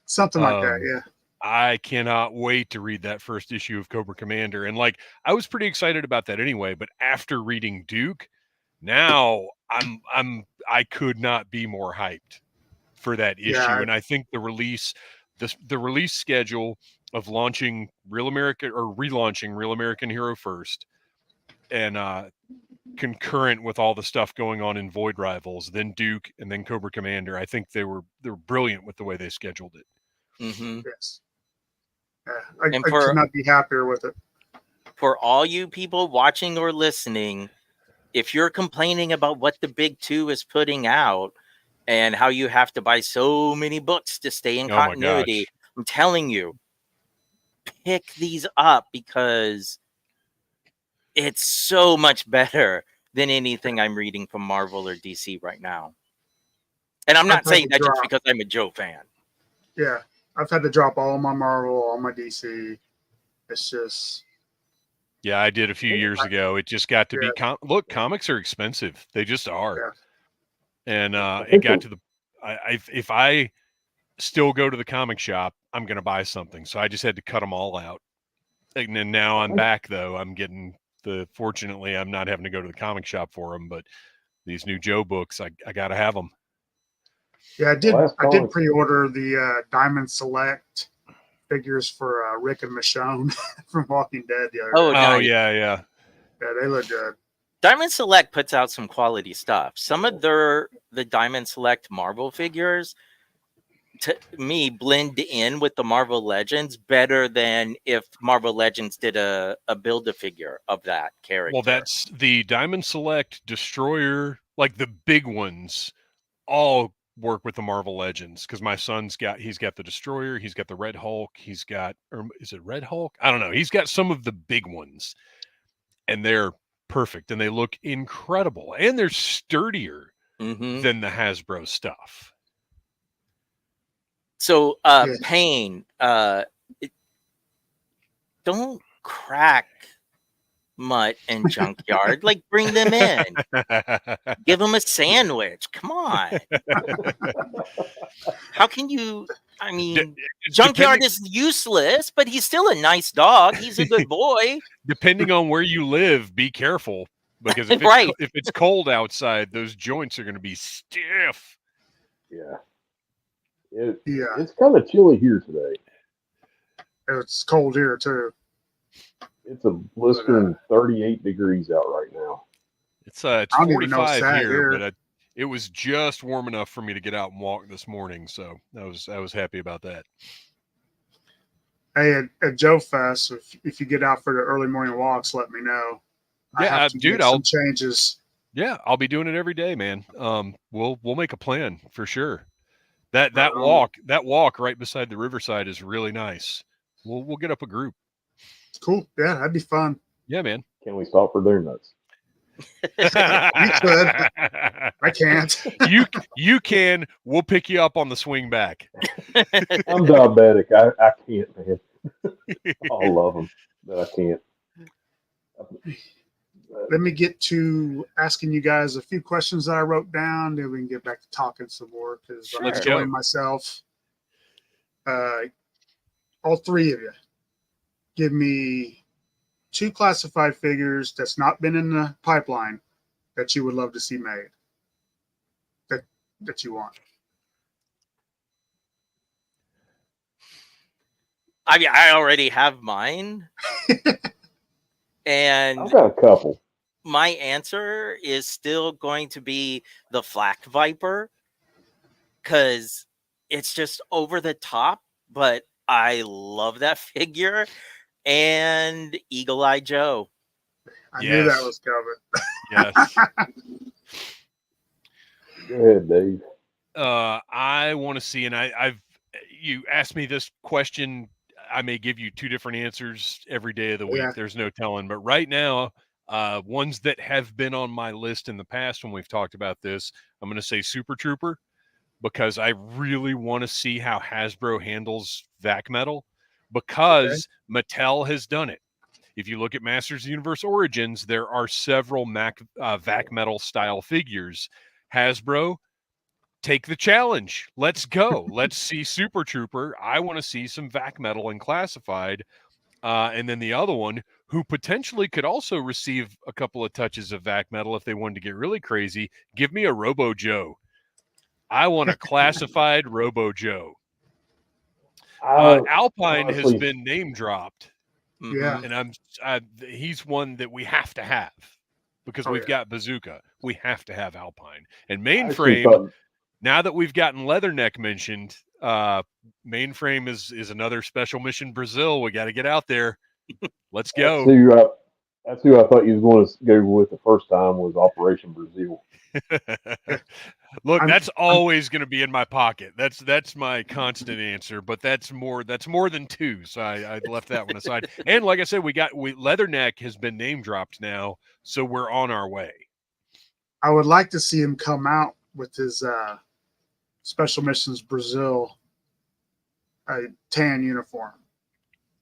Something like that, yeah. I cannot wait to read that first issue of Cobra Commander. And like, I was pretty excited about that anyway, but after reading Duke, now I could not be more hyped for that issue. Yeah. And I think the release schedule of launching Real American or relaunching Real American Hero first and concurrent with all the stuff going on in Void Rivals, then Duke, and then Cobra Commander, I think they were brilliant with the way they scheduled it. Mm-hmm. Yes. Yeah, I could not be happier with it. For all you people watching or listening, if you're complaining about what the Big Two is putting out and how you have to buy so many books to stay in continuity, I'm telling you, pick these up because it's so much better than anything I'm reading from Marvel or DC right now. And I'm not saying that just because I'm a Joe fan. Yeah, I've had to drop all my Marvel, all my DC. It's just... Yeah, I did a few years ago. It just got to be... Look, comics are expensive. They just are. Yeah. And it got to the... If I still go to the comic shop, I'm going to buy something. So I just had to cut them all out. And then now I'm back, though. I'm getting fortunately, I'm not having to go to the comic shop for them, but these new Joe books, I got to have them. Yeah, I did pre-order the Diamond Select figures for Rick and Michonne from Walking Dead the other day. Nice. Yeah. Yeah, they look good. Diamond Select puts out some quality stuff. Some of the Diamond Select Marvel figures, to me, blend in with the Marvel Legends better than if Marvel Legends did a Build-A-Figure of that character. Well, that's the Diamond Select, Destroyer, like the big ones, all work with the Marvel Legends, because my son's got the Destroyer, he's got the Red Hulk, he's got, or is it Red Hulk? I don't know. He's got some of the big ones, and they're perfect, and they look incredible, and they're sturdier than the Hasbro stuff. So, Payne, don't crack Mutt and Junkyard. Like, bring them in. Give them a sandwich. Come on. How can you... I mean, Junkyard is useless, but he's still a nice dog. He's a good boy. Depending on where you live, be careful. Because if it's cold outside, those joints are going to be stiff. Yeah. It's kind of chilly here today. It's cold here, too. It's a blistering 38 degrees out right now. It's 45 here, but it was just warm enough for me to get out and walk this morning, so I was happy about that. Hey, at Joe Fest, if you get out for the early morning walks, let me know. Yeah, dude, I'll changes. Yeah, I'll be doing it every day, man. We'll make a plan for sure. That walk right beside the riverside is really nice. We'll get up a group. Cool. Yeah, that'd be fun. Yeah, man. Can we stop for donuts? You could. I can't. You can. We'll pick you up on the swing back. I'm diabetic. I can't, man. I love them, but I can't. Let me get to asking you guys a few questions that I wrote down, then we can get back to talking some more, because I'm enjoying myself. All three of you, give me 2 classified figures that's not been in the pipeline that you would love to see made, that you want. I mean, I already have mine. And I've got a couple. My answer is still going to be the Flak Viper, because it's just over the top, but I love that figure. and Eagle Eye Joe. I knew that Yes. was coming. Yes. Go ahead, Dave. I want to see, and you asked me this question. I may give you two different answers every day of the week. Yeah. There's no telling. But right now, ones that have been on my list in the past when we've talked about this, I'm going to say Super Trooper, because I really want to see how Hasbro handles vac metal, because Mattel has done it. If you look at Masters of the Universe Origins, there are several vac metal style figures. Hasbro, take the challenge. Let's go. Let's see Super Trooper. I want to see some vac metal and classified. And then the other one, who potentially could also receive a couple of touches of vac metal if they wanted to get really crazy, give me a Robo Joe. I want a classified Robo Joe. Alpine honestly, has been name dropped, Yeah. Mhm. and he's one that we have to have because Oh, we've yeah. got Bazooka. We have to have Alpine and I actually Mainframe. thought Now that we've gotten Leatherneck mentioned, Mainframe is another special mission Brazil. We got to get out there. Let's that's go. who I thought you was going to go with the first time was Operation Brazil. Look, I'm- that's always going to be in my pocket. That's my constant answer. But that's more than two. So I left that one aside. And like I said, Leatherneck has been name dropped now, so we're on our way. I would like to see him come out with his Special Missions Brazil tan uniform,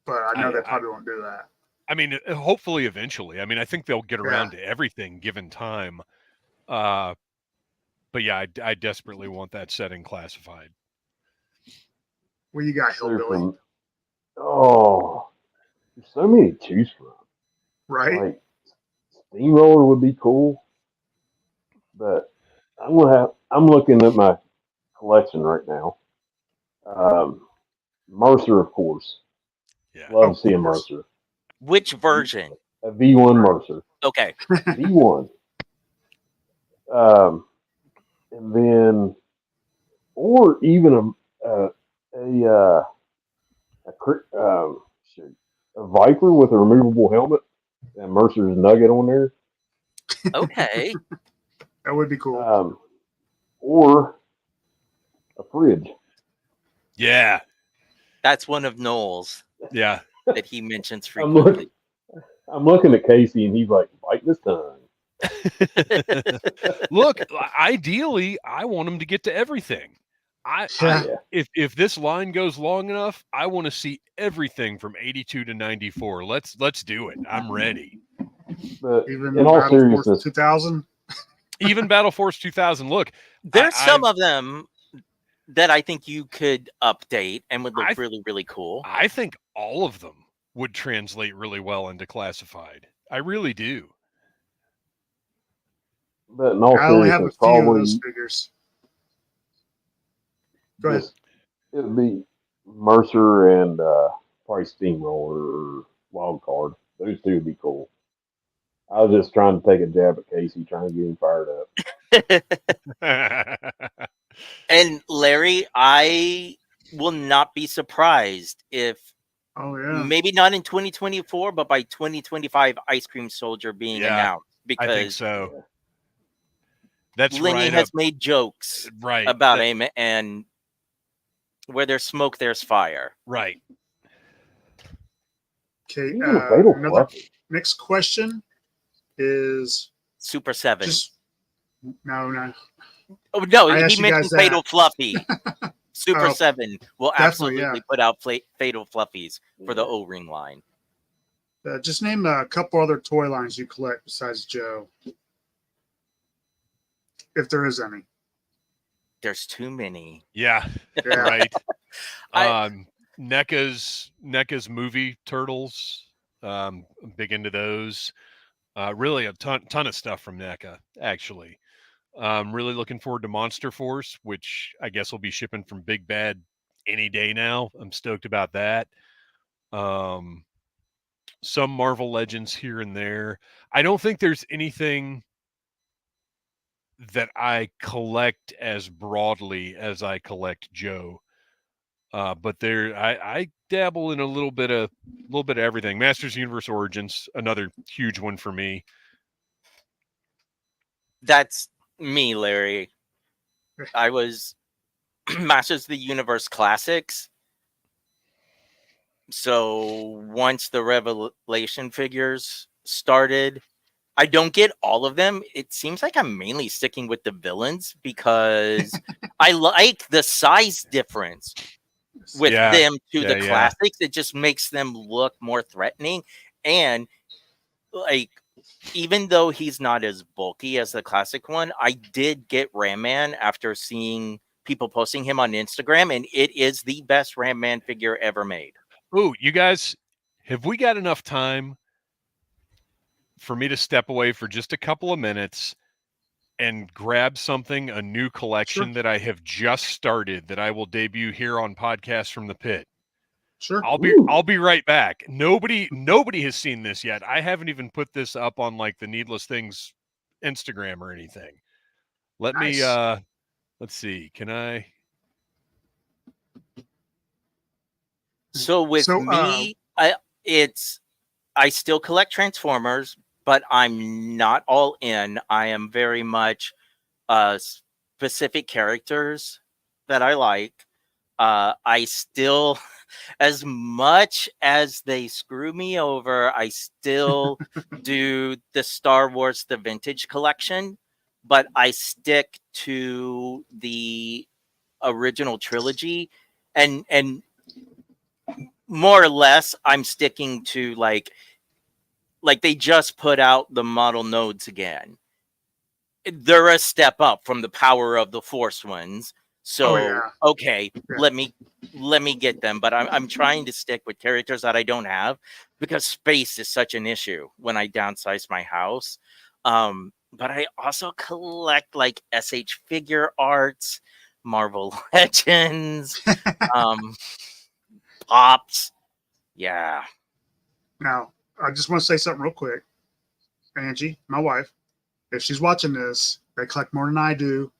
but I know they probably won't do that. I mean, hopefully eventually. I mean, I think they'll get around to everything given time. But yeah, I desperately want that setting classified. Well, you got Hillbilly, There's so many to choose from. right? Like Steamroller would be cool, but I'm looking at my collection right now. Mercer, of course. Yeah. Love Of seeing course. Mercer. Which version? A V1 Mercer. Okay. V1. And then, or even a Viper with a removable helmet and Mercer's Nugget on there. Okay. That would be cool. Or a fridge. Yeah. That's one of Noel's Yeah. that he mentions frequently. I'm looking at Casey and he's like, bite this tongue. Look, ideally, I want them to get to everything. If this line goes long enough, I want to see everything from 82 to 94. Let's do it. I'm ready. But Even in all Battle Force seriousness, 2000. Even Battle Force 2000. Look, There's some of them that I think you could update and would look really, really cool. I think all of them would translate really well into classified. I really do. but in all I only have a seriousness, few of probably those figures. Go ahead. it would be Mercer and probably Steamroller or Wild Card. Those two would be cool. I was just trying to take a jab at Casey, trying to get him fired up. And Larry, I will not be surprised if maybe not in 2024, but by 2025, Ice Cream Soldier being announced, because I think so. That's Lenny right. has made jokes about him, and where there's smoke, there's fire. Right. Okay. Fatal Another Fluffy. next question is Super 7. No. Oh no, I asked he you mentioned guys Fatal Fluffy. Super 7 will definitely, absolutely put out Fatal Fluffies for the O-Ring line. Just name a couple other toy lines you collect besides Joe, if there is any. There's too many. Yeah. Right. NECA's movie turtles. I'm big into those. Really a ton of stuff from NECA, actually. Really looking forward to Monster Force, which I guess will be shipping from Big Bad any day now. I'm stoked about that. Some Marvel Legends here and there. I don't think there's anything that I collect as broadly as I collect Joe. But I dabble in a little bit of everything. Masters Universe Origins, another huge one for me. That's me, Larry. I was Masters of the Universe Classics. So once the Revelation figures started, I don't get all of them. It seems like I'm mainly sticking with the villains because I like the size difference with them to the classics. It just makes them look more threatening. And like, even though he's not as bulky as the classic one, I did get Ram Man after seeing people posting him on Instagram, and it is the best Ram Man figure ever made. Oh, you guys, have we got enough time for me to step away for just a couple of minutes and grab something, a new collection that I have just started that I will debut here on Podcast from the Pit? Sure. I'll be right back. Nobody has seen this yet. I haven't even put this up on like the Needless Things Instagram or anything. Let me let's see. Can I? So with me, I still collect Transformers, but I'm not all in. I am very much specific characters that I like. I still, as much as they screw me over, I still do the Star Wars The Vintage Collection, but I stick to the original trilogy, and more or less I'm sticking to like they just put out the model nodes again. They're a step up from the Power of the Force ones. So okay, let me get them, but I'm trying to stick with characters that I don't have because space is such an issue when I downsize my house. But I also collect like SH figure arts, Marvel Legends, Pops. Yeah. Now, I just want to say something real quick. Angie, my wife, if she's watching this, they collect more than I do.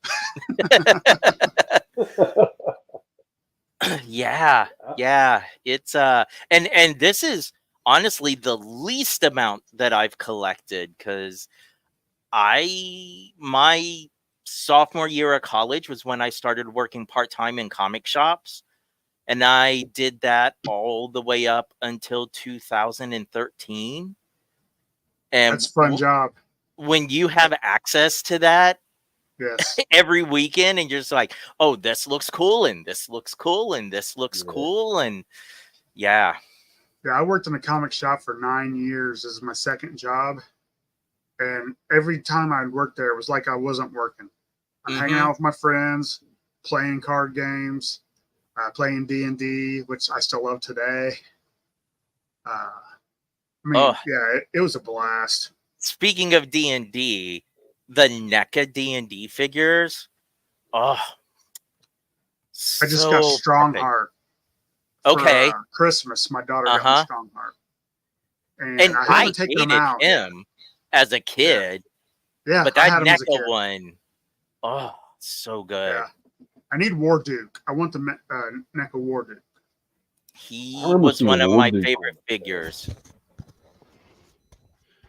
Yeah. It's and this is honestly the least amount that I've collected because my sophomore year of college was when I started working part-time in comic shops. And I did that all the way up until 2013. And that's a fun job. When you have access to that, yes, every weekend, and you're just like, oh, this looks cool, and this looks cool, and this looks cool, and yeah, I worked in a comic shop for 9 years as my second job, and every time I worked there, it was like I wasn't working. I'm hanging out with my friends, playing card games. Playing D&D, which I still love today. It was a blast. Speaking of D&D, the NECA D&D figures. Oh, I just got Strongheart. Okay. For Christmas, my daughter got me Strongheart. And I haven't taken them out him as a kid. Yeah, but that NECA one, oh, so good. Yeah. I need War Duke. I want the NECA War Duke. He was one of my favorite figures.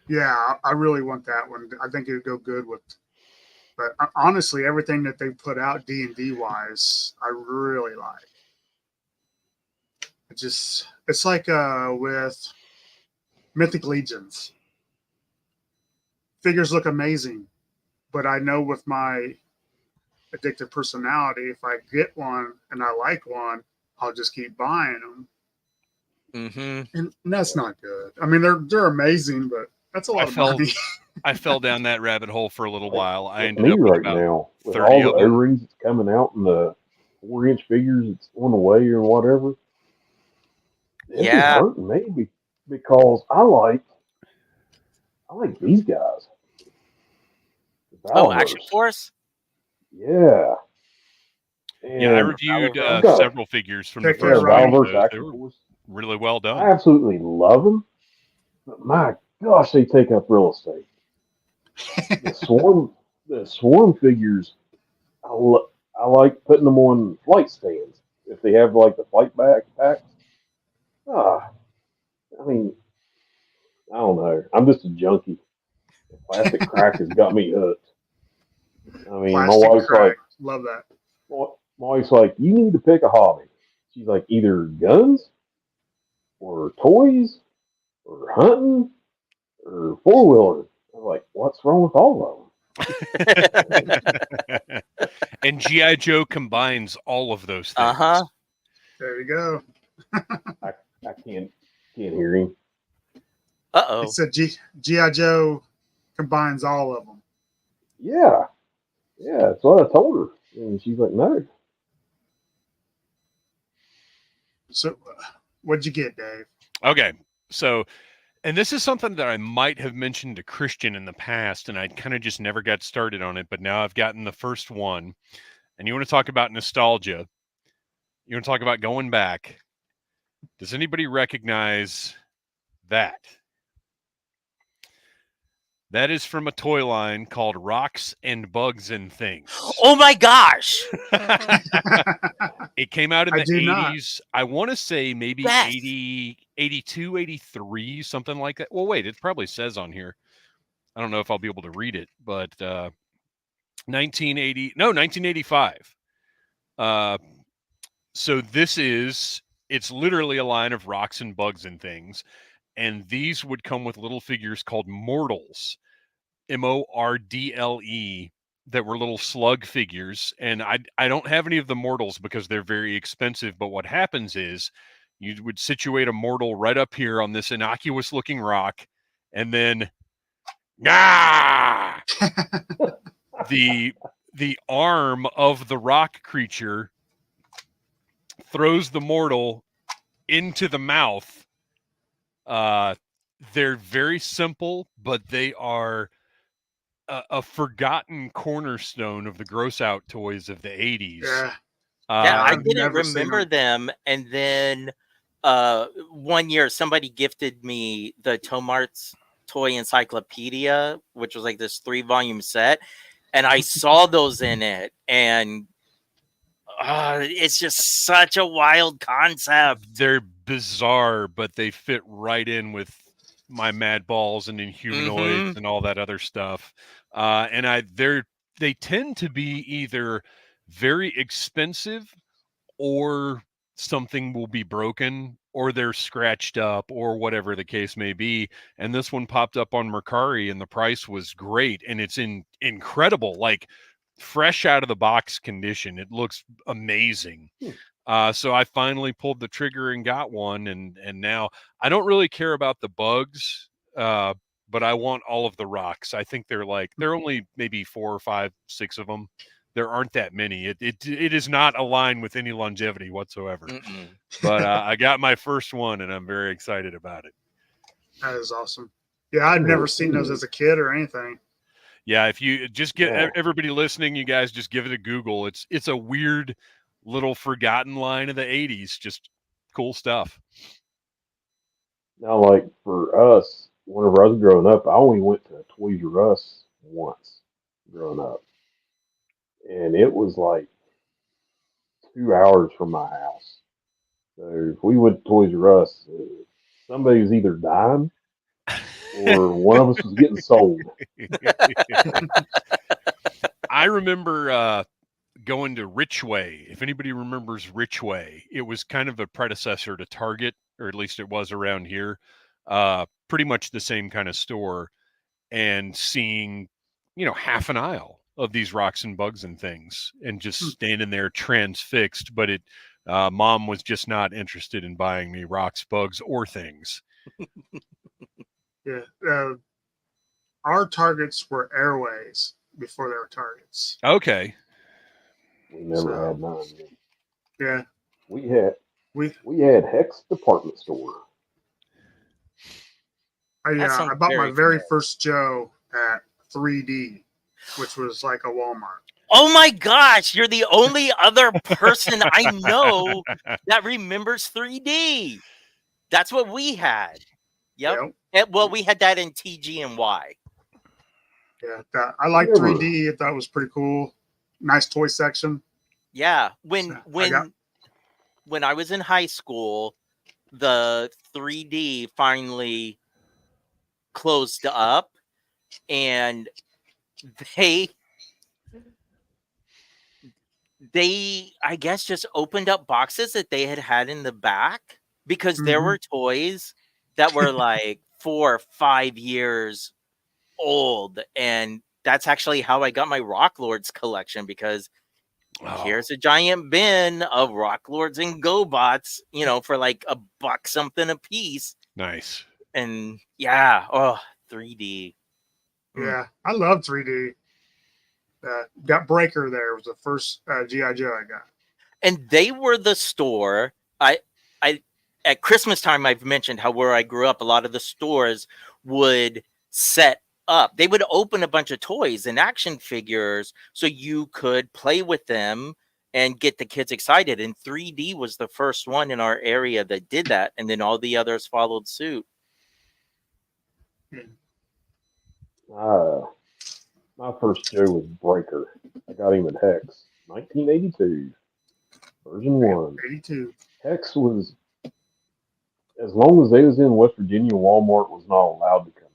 Yeah, I really want that one. I think it would go good with. But honestly, everything that they put out D&D wise, I really like. It's like with Mythic Legions. Figures look amazing, but I know with my addictive personality, if I get one and I like one, I'll just keep buying them. And that's not good. I mean, they're amazing, but that's a lot of money. I fell down that rabbit hole for a little while. I ended me up with right about now with 30 all the of them. O-rings that's coming out and the 4-inch figures that's on the way or whatever. It's hurting maybe because I like these guys. Oh, Action Force. Yeah. And I reviewed several figures from the first Valverse. They were really well done. I absolutely love them, but my gosh, they take up real estate. The swarm figures, I like putting them on flight stands. if they have like the fight back packs. I mean, I don't know. I'm just a junkie. Plastic crack has got me hooked. I mean, my Plastic wife's crack. like, Love that. my wife's like, you need to pick a hobby. She's like, either guns or toys or hunting or four wheeler. I'm like, what's wrong with all And GI Joe combines all of those things. Uh-huh. There you go. of them? I can't hear him. Uh-oh. It's a G.I. Joe combines all of them. Yeah, that's what I told her, and she's like, no. So, what'd you get, Dave? Okay, so, and this is something that I might have mentioned to Christian in the past, and I kind of just never got started on it, but now I've gotten the first one. And you want to talk about nostalgia? You want to talk about going back? Does anybody recognize that? That is from a toy line called Rocks and Bugs and Things. Oh my gosh. It came out in I the do not. 80s. I want to say maybe Yes. 80, 82, 83, something like that. Well, wait, it probably says on here. I don't know if I'll be able to read it, but 1985. So it's literally a line of Rocks and Bugs and Things. And these would come with little figures called Mortals, Mordle, that were little slug figures. And I don't have any of the Mortals because they're very expensive. But what happens is you would situate a Mortal right up here on this innocuous looking rock, and then the arm of the rock creature throws the Mortal into the mouth. They're very simple, but they are a forgotten cornerstone of the gross out toys of the 80s. Yeah. Yeah, I I've didn't never seen remember them. And then one year somebody gifted me the Tomart's Toy Encyclopedia, which was like this 3-volume set. And I saw those in it. And it's just such a wild concept. They're bizarre, but they fit right in with my Mad Balls and Inhumanoids and all that other stuff. And they tend to be either very expensive, or something will be broken, or they're scratched up, or whatever the case may be. And this one popped up on Mercari, and the price was great, and it's incredible, like fresh out of the box condition. It looks amazing. So I finally pulled the trigger and got one, and now I don't really care about the bugs, but I want all of the rocks. I think they're only maybe 4 or 5, 6 of them. There aren't that many. It is not aligned with any longevity whatsoever. But I got my first one, and I'm very excited about it. That is awesome. Yeah, I'd never seen those as a kid or anything. Yeah, if you just everybody listening, you guys just give it a Google. It's a weird little forgotten line of the 80s. Just cool stuff. Now, like for us, whenever I was growing up, I only went to Toys R Us once growing up, and it was like 2 hours from my house. So if we went to Toys R Us, somebody was either dying or one of us was getting sold. I remember going to Richway. If anybody remembers Richway, it was kind of a predecessor to Target, or at least it was around here. Pretty much the same kind of store, and seeing, half an aisle of these Rocks and Bugs and Things, and just standing there transfixed. But Mom was just not interested in buying me Rocks, Bugs, or Things. Yeah. Our Targets were Airways before they were Targets. Okay. We never had none. Yeah. We had Hex Department Store. I bought my very first Joe at 3D, which was like a Walmart. Oh my gosh, you're the only other person I know that remembers 3D. That's what we had. Yep. Well, we had that in TG and Y. Yeah, I liked 3D. I thought it was pretty cool. Nice toy section. Yeah, when I was in high school, the 3D finally closed up, and they I guess just opened up boxes that they had in the back, because there Mhm. were toys that were like 4 or 5 years old, and that's actually how I got my Rock Lords collection, because Oh, here's a giant bin of Rock Lords and GoBots, for like a buck something a piece. nice. And yeah, oh, 3D. Yeah, I love 3D. Got Breaker there. It was the first GI Joe I got. And they were the store. I at Christmas time, I've mentioned how where I grew up, a lot of the stores would set up. They would open a bunch of toys and action figures so you could play with them and get the kids excited. And 3D was the first one in our area that did that, and then all the others followed suit. My first Joe was Breaker. I got him at Hex, 1982, version 1. 82. Hex was, as long as they was in West Virginia, Walmart was not allowed to come in.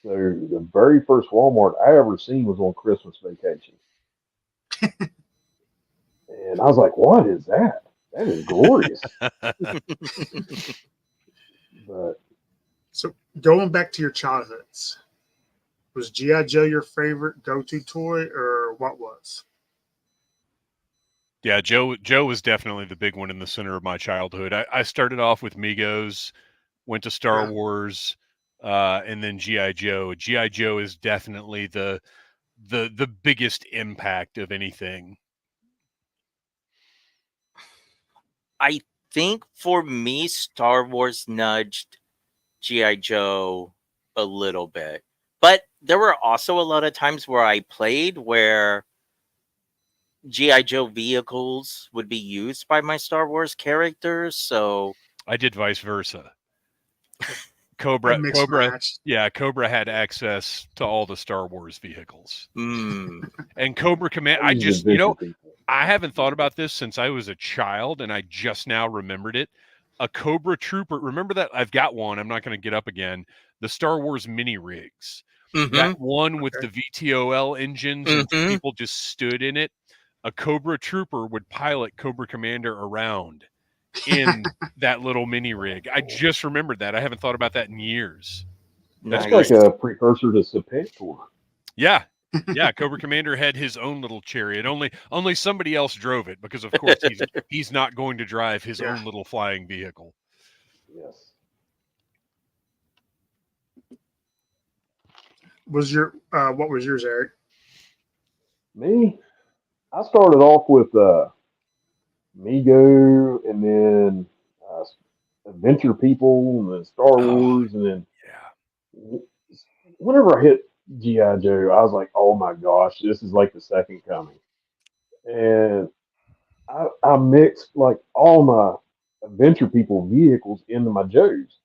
So the very first Walmart I ever seen was on Christmas vacation. And I was like, what is that? That is glorious. But So going back to your childhoods, was GI Joe your favorite go-to toy, or what was? Yeah, Joe was definitely the big one in the center of my childhood. I started off with Migos, went to Star Yeah. Wars, and then GI Joe. GI Joe is definitely the biggest impact of anything. I think for me, Star Wars nudged GI Joe a little bit, but there were also a lot of times where I played where GI Joe vehicles would be used by my Star Wars characters. So I did vice versa. A Cobra, mixed match. yeah, Cobra had access to all the Star Wars vehicles, mm, and Cobra Command. I I used just, Adventure People. I haven't thought about this since I was a child, and I just now remembered it. A Cobra Trooper. Remember that? I've got one. I'm not going to get up again. The Star Wars mini rigs. That one with Okay. the VTOL engines and Mhm. people just stood in it. A Cobra Trooper would pilot Cobra Commander around in that little mini rig. I just remembered that. I haven't thought about that in years. That's That's nice. like a precursor to Serpentor. Yeah. Yeah, Cobra Commander had his own little chariot. Only somebody else drove it, because of course he's not going to drive his Yeah. own little flying vehicle. Yes. Was your what was yours, Eric? Me, I started off with Mego, and then Adventure People, and then Star Wars, and then Yeah. whenever I hit GI Joe, I was like, "Oh my gosh, this is like the second coming." And I mixed like all my Adventure People vehicles into my Joes.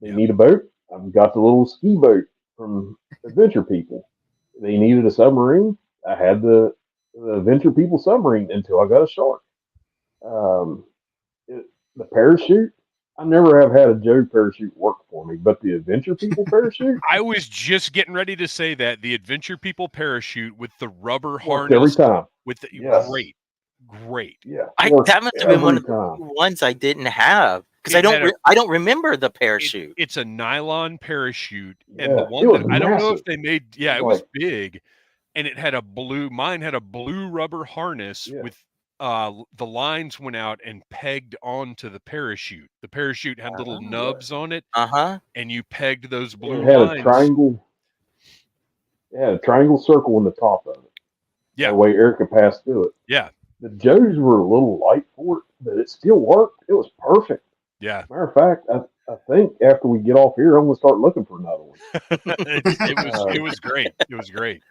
They Yep. need a boat. I've got the little ski boat from Adventure People. They needed a submarine. I had the Adventure People submarine until I got a shark. Um, the parachute. I never have had a Joe parachute work for me, but the Adventure People parachute I was just getting ready to say that the Adventure People parachute with the rubber worked every harness time. with the Yes. great. Yeah, That must have been one every of the time. few ones I didn't have, because It had I don't remember the parachute. It's a nylon parachute, and Yeah, the it one was that I don't know if massive. they made. Yeah, It it was was big, and it had a blue. Mine had a blue rubber harness Yeah. with the lines went out and pegged onto the parachute. The parachute had little Yeah. nubs on it, Uh-huh. and you pegged those It blue had a lines. triangle. It had a triangle circle in the top of it. Yeah. That way air could pass through it. Yeah, The Joes were a little light for it, but it still worked. It was perfect. yeah. Matter of fact, I think after we get off here, I'm gonna start looking for another one. It was great. It was great.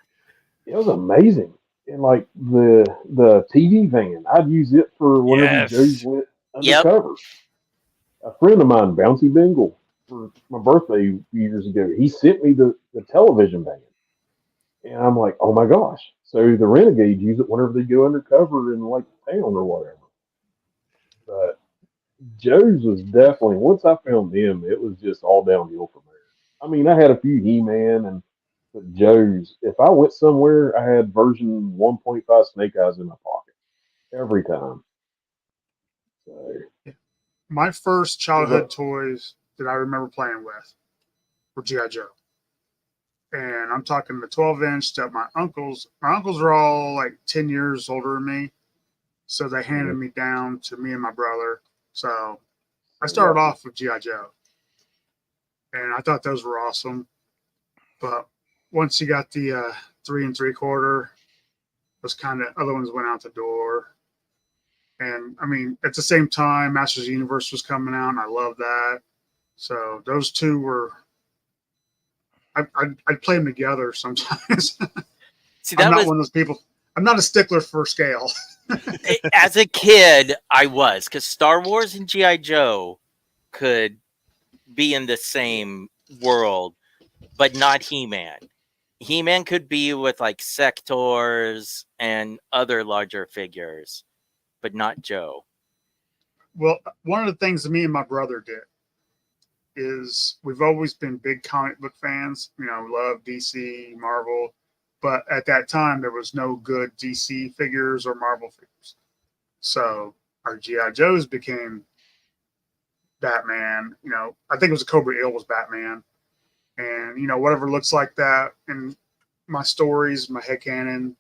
It was amazing. And like the TV van, I'd use it for whenever Yes. Joes went Yep. undercover. A friend of mine, Bouncy Bingle, for my birthday a few years ago, he sent me the television van. And I'm like, oh my gosh. So the Renegades use it whenever they go undercover in like town or whatever. But Joe's was definitely, once I found them, it was just all downhill from there. I mean, I had a few He-Man and but Joe's. If I went somewhere, I had version 1.5 Snake Eyes in my pocket every time. So, My first childhood toys that I remember playing with were G.I. Joe. And I'm talking the 12-inch that my uncles are all like 10 years older than me. So they handed me down to me and my brother. So I started off with G.I. Joe. And I thought those were awesome. But once you got the 3 3/4, those kind of other ones went out the door. And I mean, at the same time, Masters of the Universe was coming out, and I love that. So those two were. I'd play them together sometimes. See, I'm that not was one of those people. I'm not a stickler for scale. as a kid, I was, because Star Wars and G.I. Joe could be in the same world, but not He-Man. He-Man could be with like Sectors and other larger figures, but not Joe. Well, one of the things that me and my brother did is we've always been big comic book fans. You know, love DC, Marvel, but at that time there was no good DC figures or Marvel figures. So our GI Joes became Batman. You know, I think it was Cobra Eel was Batman, and you know whatever looks like that in my stories, my headcanon.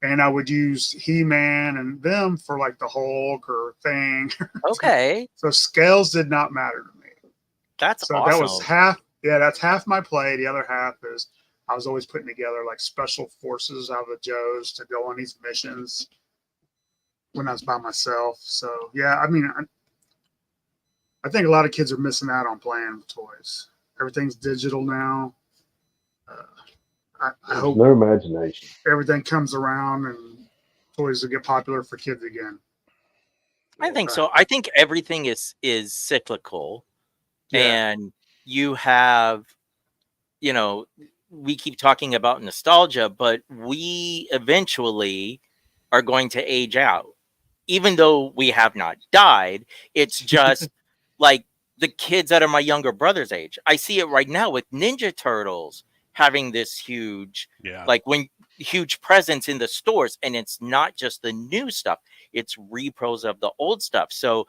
And I would use He-Man and them for like the Hulk or Thing. Okay, So scales did not matter to me. that's So awesome. that was half. Yeah, that's half my play. The other half is I was always putting together like special forces out of the Joes to go on these missions when I was by myself. So yeah, I mean, I think a lot of kids are missing out on playing with toys. Everything's digital now. I there's hope no imagination. everything comes around and toys will get popular for kids again. I think so. I think everything is cyclical, Yeah. and you have, you know, we keep talking about nostalgia, but we eventually are going to age out. Even though we have not died, it's just like the kids that are my younger brother's age. I see it right now with Ninja Turtles having this huge, huge presence in the stores. And it's not just the new stuff, it's repros of the old stuff. So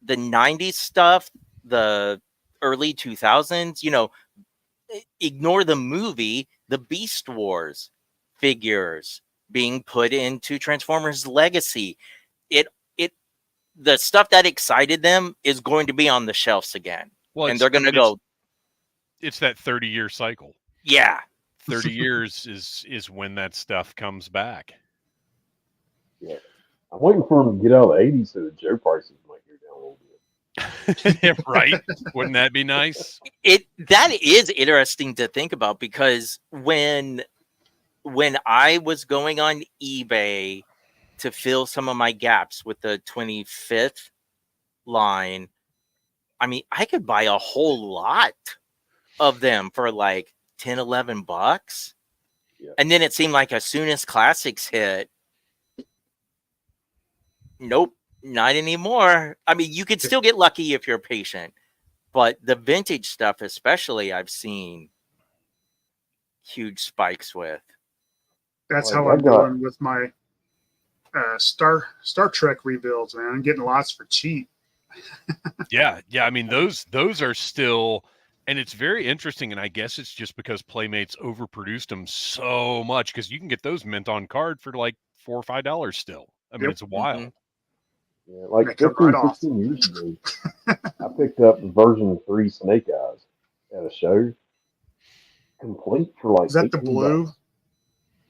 the 90s stuff, the early 2000s, you know, ignore the movie, the Beast Wars figures being put into Transformers Legacy. It the stuff that excited them is going to be on the shelves again. Well, and they're going to go, it's that 30-year cycle. yeah. 30 years is when that stuff comes back. Yeah. I'm waiting for them to get out of the 80s so the Joe prices might go down a little bit. Right? Wouldn't that be nice? That is interesting to think about, because when I was going on eBay to fill some of my gaps with the 25th line, I mean, I could buy a whole lot of them for like 10, 11 bucks. Yeah. And then it seemed like as soon as classics hit, nope, not anymore. I mean, you could still get lucky if you're patient, but the vintage stuff, especially, I've seen huge spikes with. That's Like, how I'm doing with my Star Trek rebuilds, man. I'm getting lots for cheap. Yeah. I mean, those are still, and it's very interesting. And I guess it's just because Playmates overproduced them so much, because you can get those mint on card for like $4 or $5 still. I mean, it's wild. Mm-hmm. Yeah, like 15, 16 years ago, I picked up version 3 Snake Eyes at a show, complete for like. Is that the blue, bucks.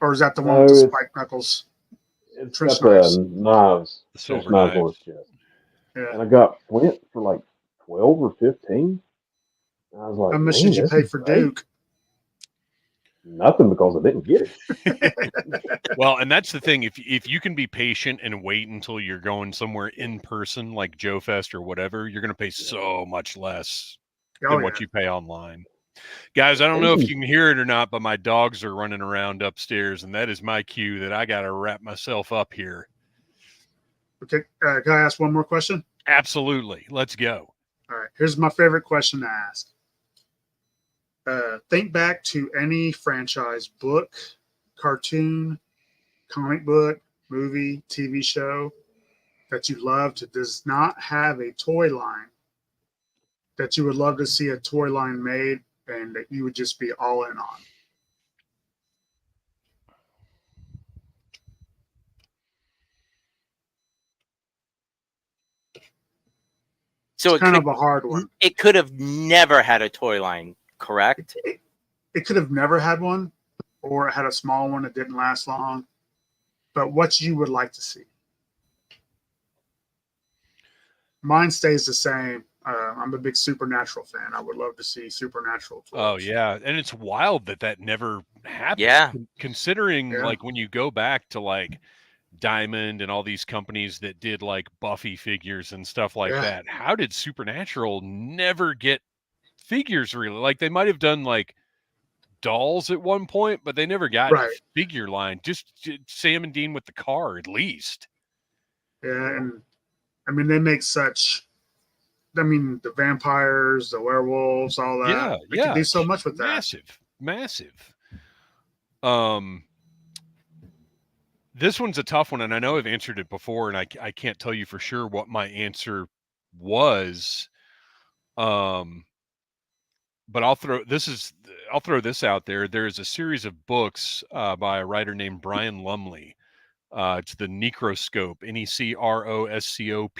or is that the one with the spike knuckles? It's got the knives, the silver knives on his chest. Yeah. And I got Flint for like 12 or 15. And I was like, how much did you pay for Duke? Nothing, because I didn't get it. Well, and that's the thing. If you can be patient and wait until you're going somewhere in person, like Joe Fest or whatever, you're going to pay so much less than what you pay online. Guys, I don't know if you can hear it or not, but my dogs are running around upstairs, and that is my cue that I got to wrap myself up here. Okay, can I ask one more question? Absolutely. Let's go. All right. Here's my favorite question to ask. Think back to any franchise, book, cartoon, comic book, movie, TV show that you loved that does not have a toy line, that you would love to see a toy line made and that you would just be all in on. So It's kind of a hard one. It could have never had a toy line, correct? It could have never had one, or it had a small one that didn't last long. But what you would like to see? Mine stays the same. I'm a big Supernatural fan. I would love to see Supernatural toys. Oh yeah, and it's wild that never happened. Yeah. Considering Yeah. like when you go back to like Diamond and all these companies that did like Buffy figures and stuff like Yeah. that, how did Supernatural never get figures really? Like they might have done like dolls at one point, but they never got Right. a figure line. Just Sam and Dean with the car at least. Yeah, and I mean they make such. I mean the vampires, the werewolves, all that. Yeah, They can do so much with that. Massive. This one's a tough one, and I know I've answered it before, and I can't tell you for sure what my answer was. But I'll throw this out there. There's a series of books by a writer named Brian Lumley. It's the Necroscope, Necroscope,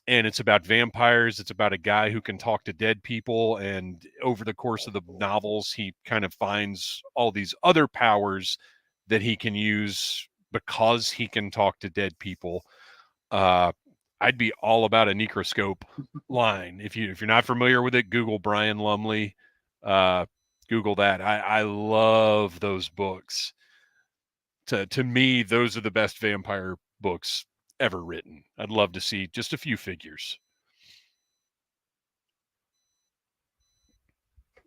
and it's about vampires. It's about a guy who can talk to dead people, and over the course of the novels, he kind of finds all these other powers that he can use because he can talk to dead people. I'd be all about a Necroscope line. If you're not familiar with it, Google Brian Lumley. Google that. I love those books. To me, those are the best vampire books ever written. I'd love to see just a few figures.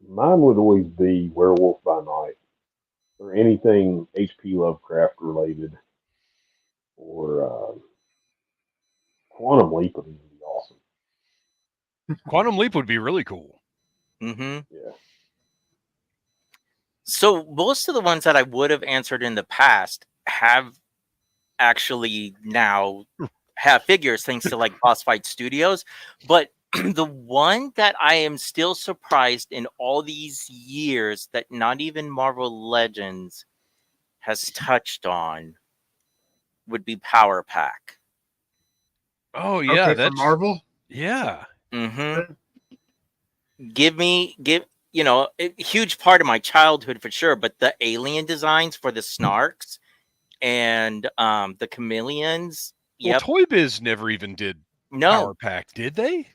Mine would always be Werewolf by Night, or anything H.P. Lovecraft related, or Quantum Leap would even be awesome. Quantum Leap would be really cool. Mm-hmm. Yeah. So most of the ones that I would have answered in the past have actually now have figures thanks to like Boss Fight Studios. But the one that I am still surprised in all these years that not even Marvel Legends has touched on would be Power Pack. Oh yeah, Okay, that's for Marvel. yeah. Mm-hmm. Give a huge part of my childhood for sure, but the alien designs for the Snarks and the chameleons. Well, Toy Biz never even did Power Pack, did they?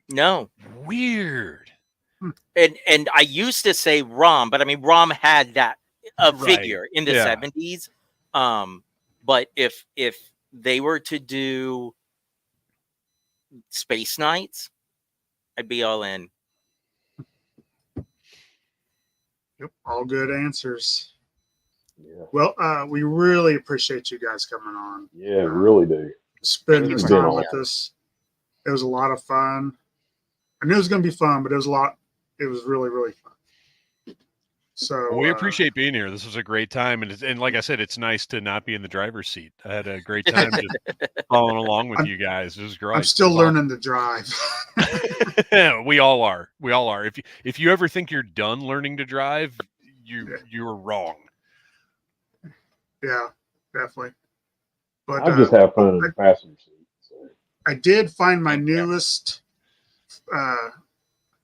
No. Weird. And I used to say ROM, but I mean ROM had that figure in the 70s. But if they were to do Space Knights, I'd be all in. Yep, all good answers. Yeah. Well, we really appreciate you guys coming on. Yeah, really do. Spending Thank this you time for with us. It was a lot of fun. I knew it was going to be fun, but it was really, really fun. So Well, we appreciate being here. This was a great time, and like I said, it's nice to not be in the driver's seat. I had a great time just following along with you guys. It was great. I'm still learning to drive. We all are. If you ever think you're done learning to drive, you're wrong. Yeah, definitely. But I just have fun in the passenger seat. So. I did find my newest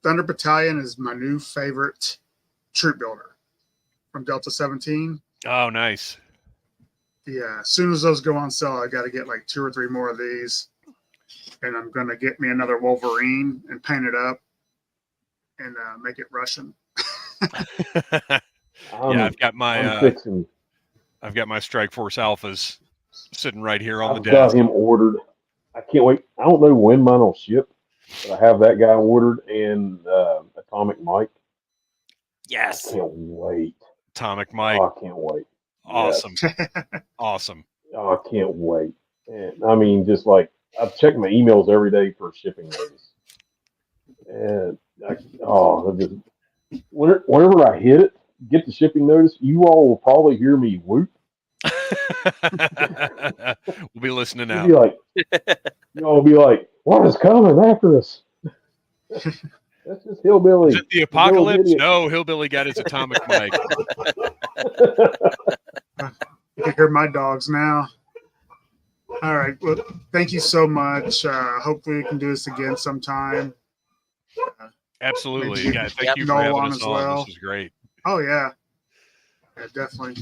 Thunder Battalion is my new favorite troop builder from Delta 17. Oh, nice. Yeah, as soon as those go on sale, I got to get like 2 or 3 more of these. And I'm going to get me another Wolverine and paint it up and make it Russian. I've got my I've got my Strike Force Alphas sitting right here on the desk. I've got him ordered. I can't wait. I don't know when mine will ship, but I have that guy ordered and Atomic Mike. Yes. I can't wait. Atomic Mike. Oh, I can't wait. Awesome. Yes. Awesome. Oh, I can't wait. And I mean, just like I've checked my emails every day for a shipping notice, and whenever I hit it, get the shipping notice, you all will probably hear me whoop. We'll be listening You'll out. be like, you all will be like, what is coming after us? That's just Hillbilly. Is it the Little apocalypse? idiot. No, Hillbilly got his atomic mic. You can hear my dogs now. All right. Well, thank you so much. Hopefully we can do this again sometime. Absolutely. Maybe Yeah, thank Yep. you for Noel having on us as on. well. This was great. Oh yeah. Yeah, definitely.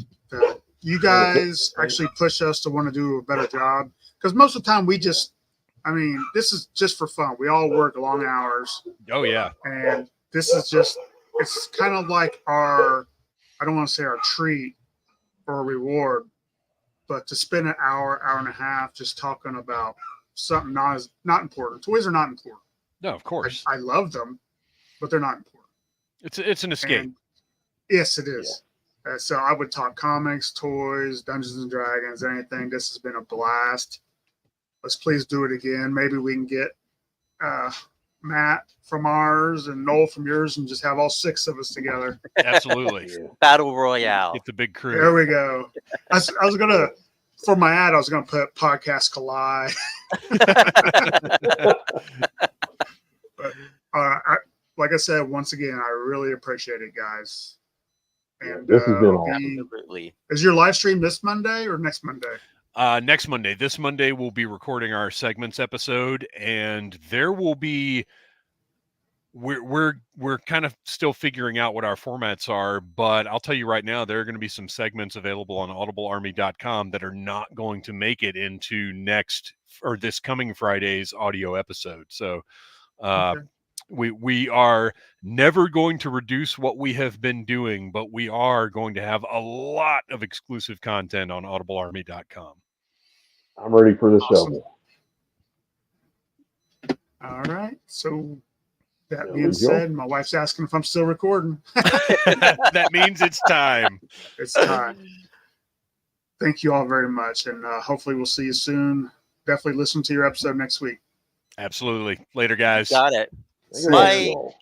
You guys actually push us to want to do a better job, because most of the time this is just for fun. We all work long hours, Oh yeah. and this is just, it's kind of like I don't want to say our treat or a reward, but to spend an hour and a half just talking about something not important. Toys are not important. No, of course. I love them, but they're not important. It's an escape. And yes, it is. So I would talk comics, toys, Dungeons and Dragons, anything. This has been a blast. Let's please do it again. Maybe we can get Matt from ours and Noel from yours and just have all 6 of us together. Absolutely. Battle Royale. Get the big crew. There we go. I was going to, for my ad, I was going to put Podcast Collide. But like I said, once again, I really appreciate it, guys. And this has been awesome. Absolutely. Is your live stream this Monday or next Monday? Next Monday. This Monday we'll be recording our segments episode, and there will be. We're kind of still figuring out what our formats are, but I'll tell you right now, there are going to be some segments available on audiblearmy.com that are not going to make it into this coming Friday's audio episode. So Okay. we are never going to reduce what we have been doing, but we are going to have a lot of exclusive content on audiblearmy.com. I'm ready for the Awesome. shovel. All right. So that There being we go. said, my wife's asking if I'm still recording. That means it's time. It's time. Thank you all very much. And hopefully we'll see you soon. Definitely listen to your episode next week. Absolutely. Later, guys. Got it. Thank you Bye. all.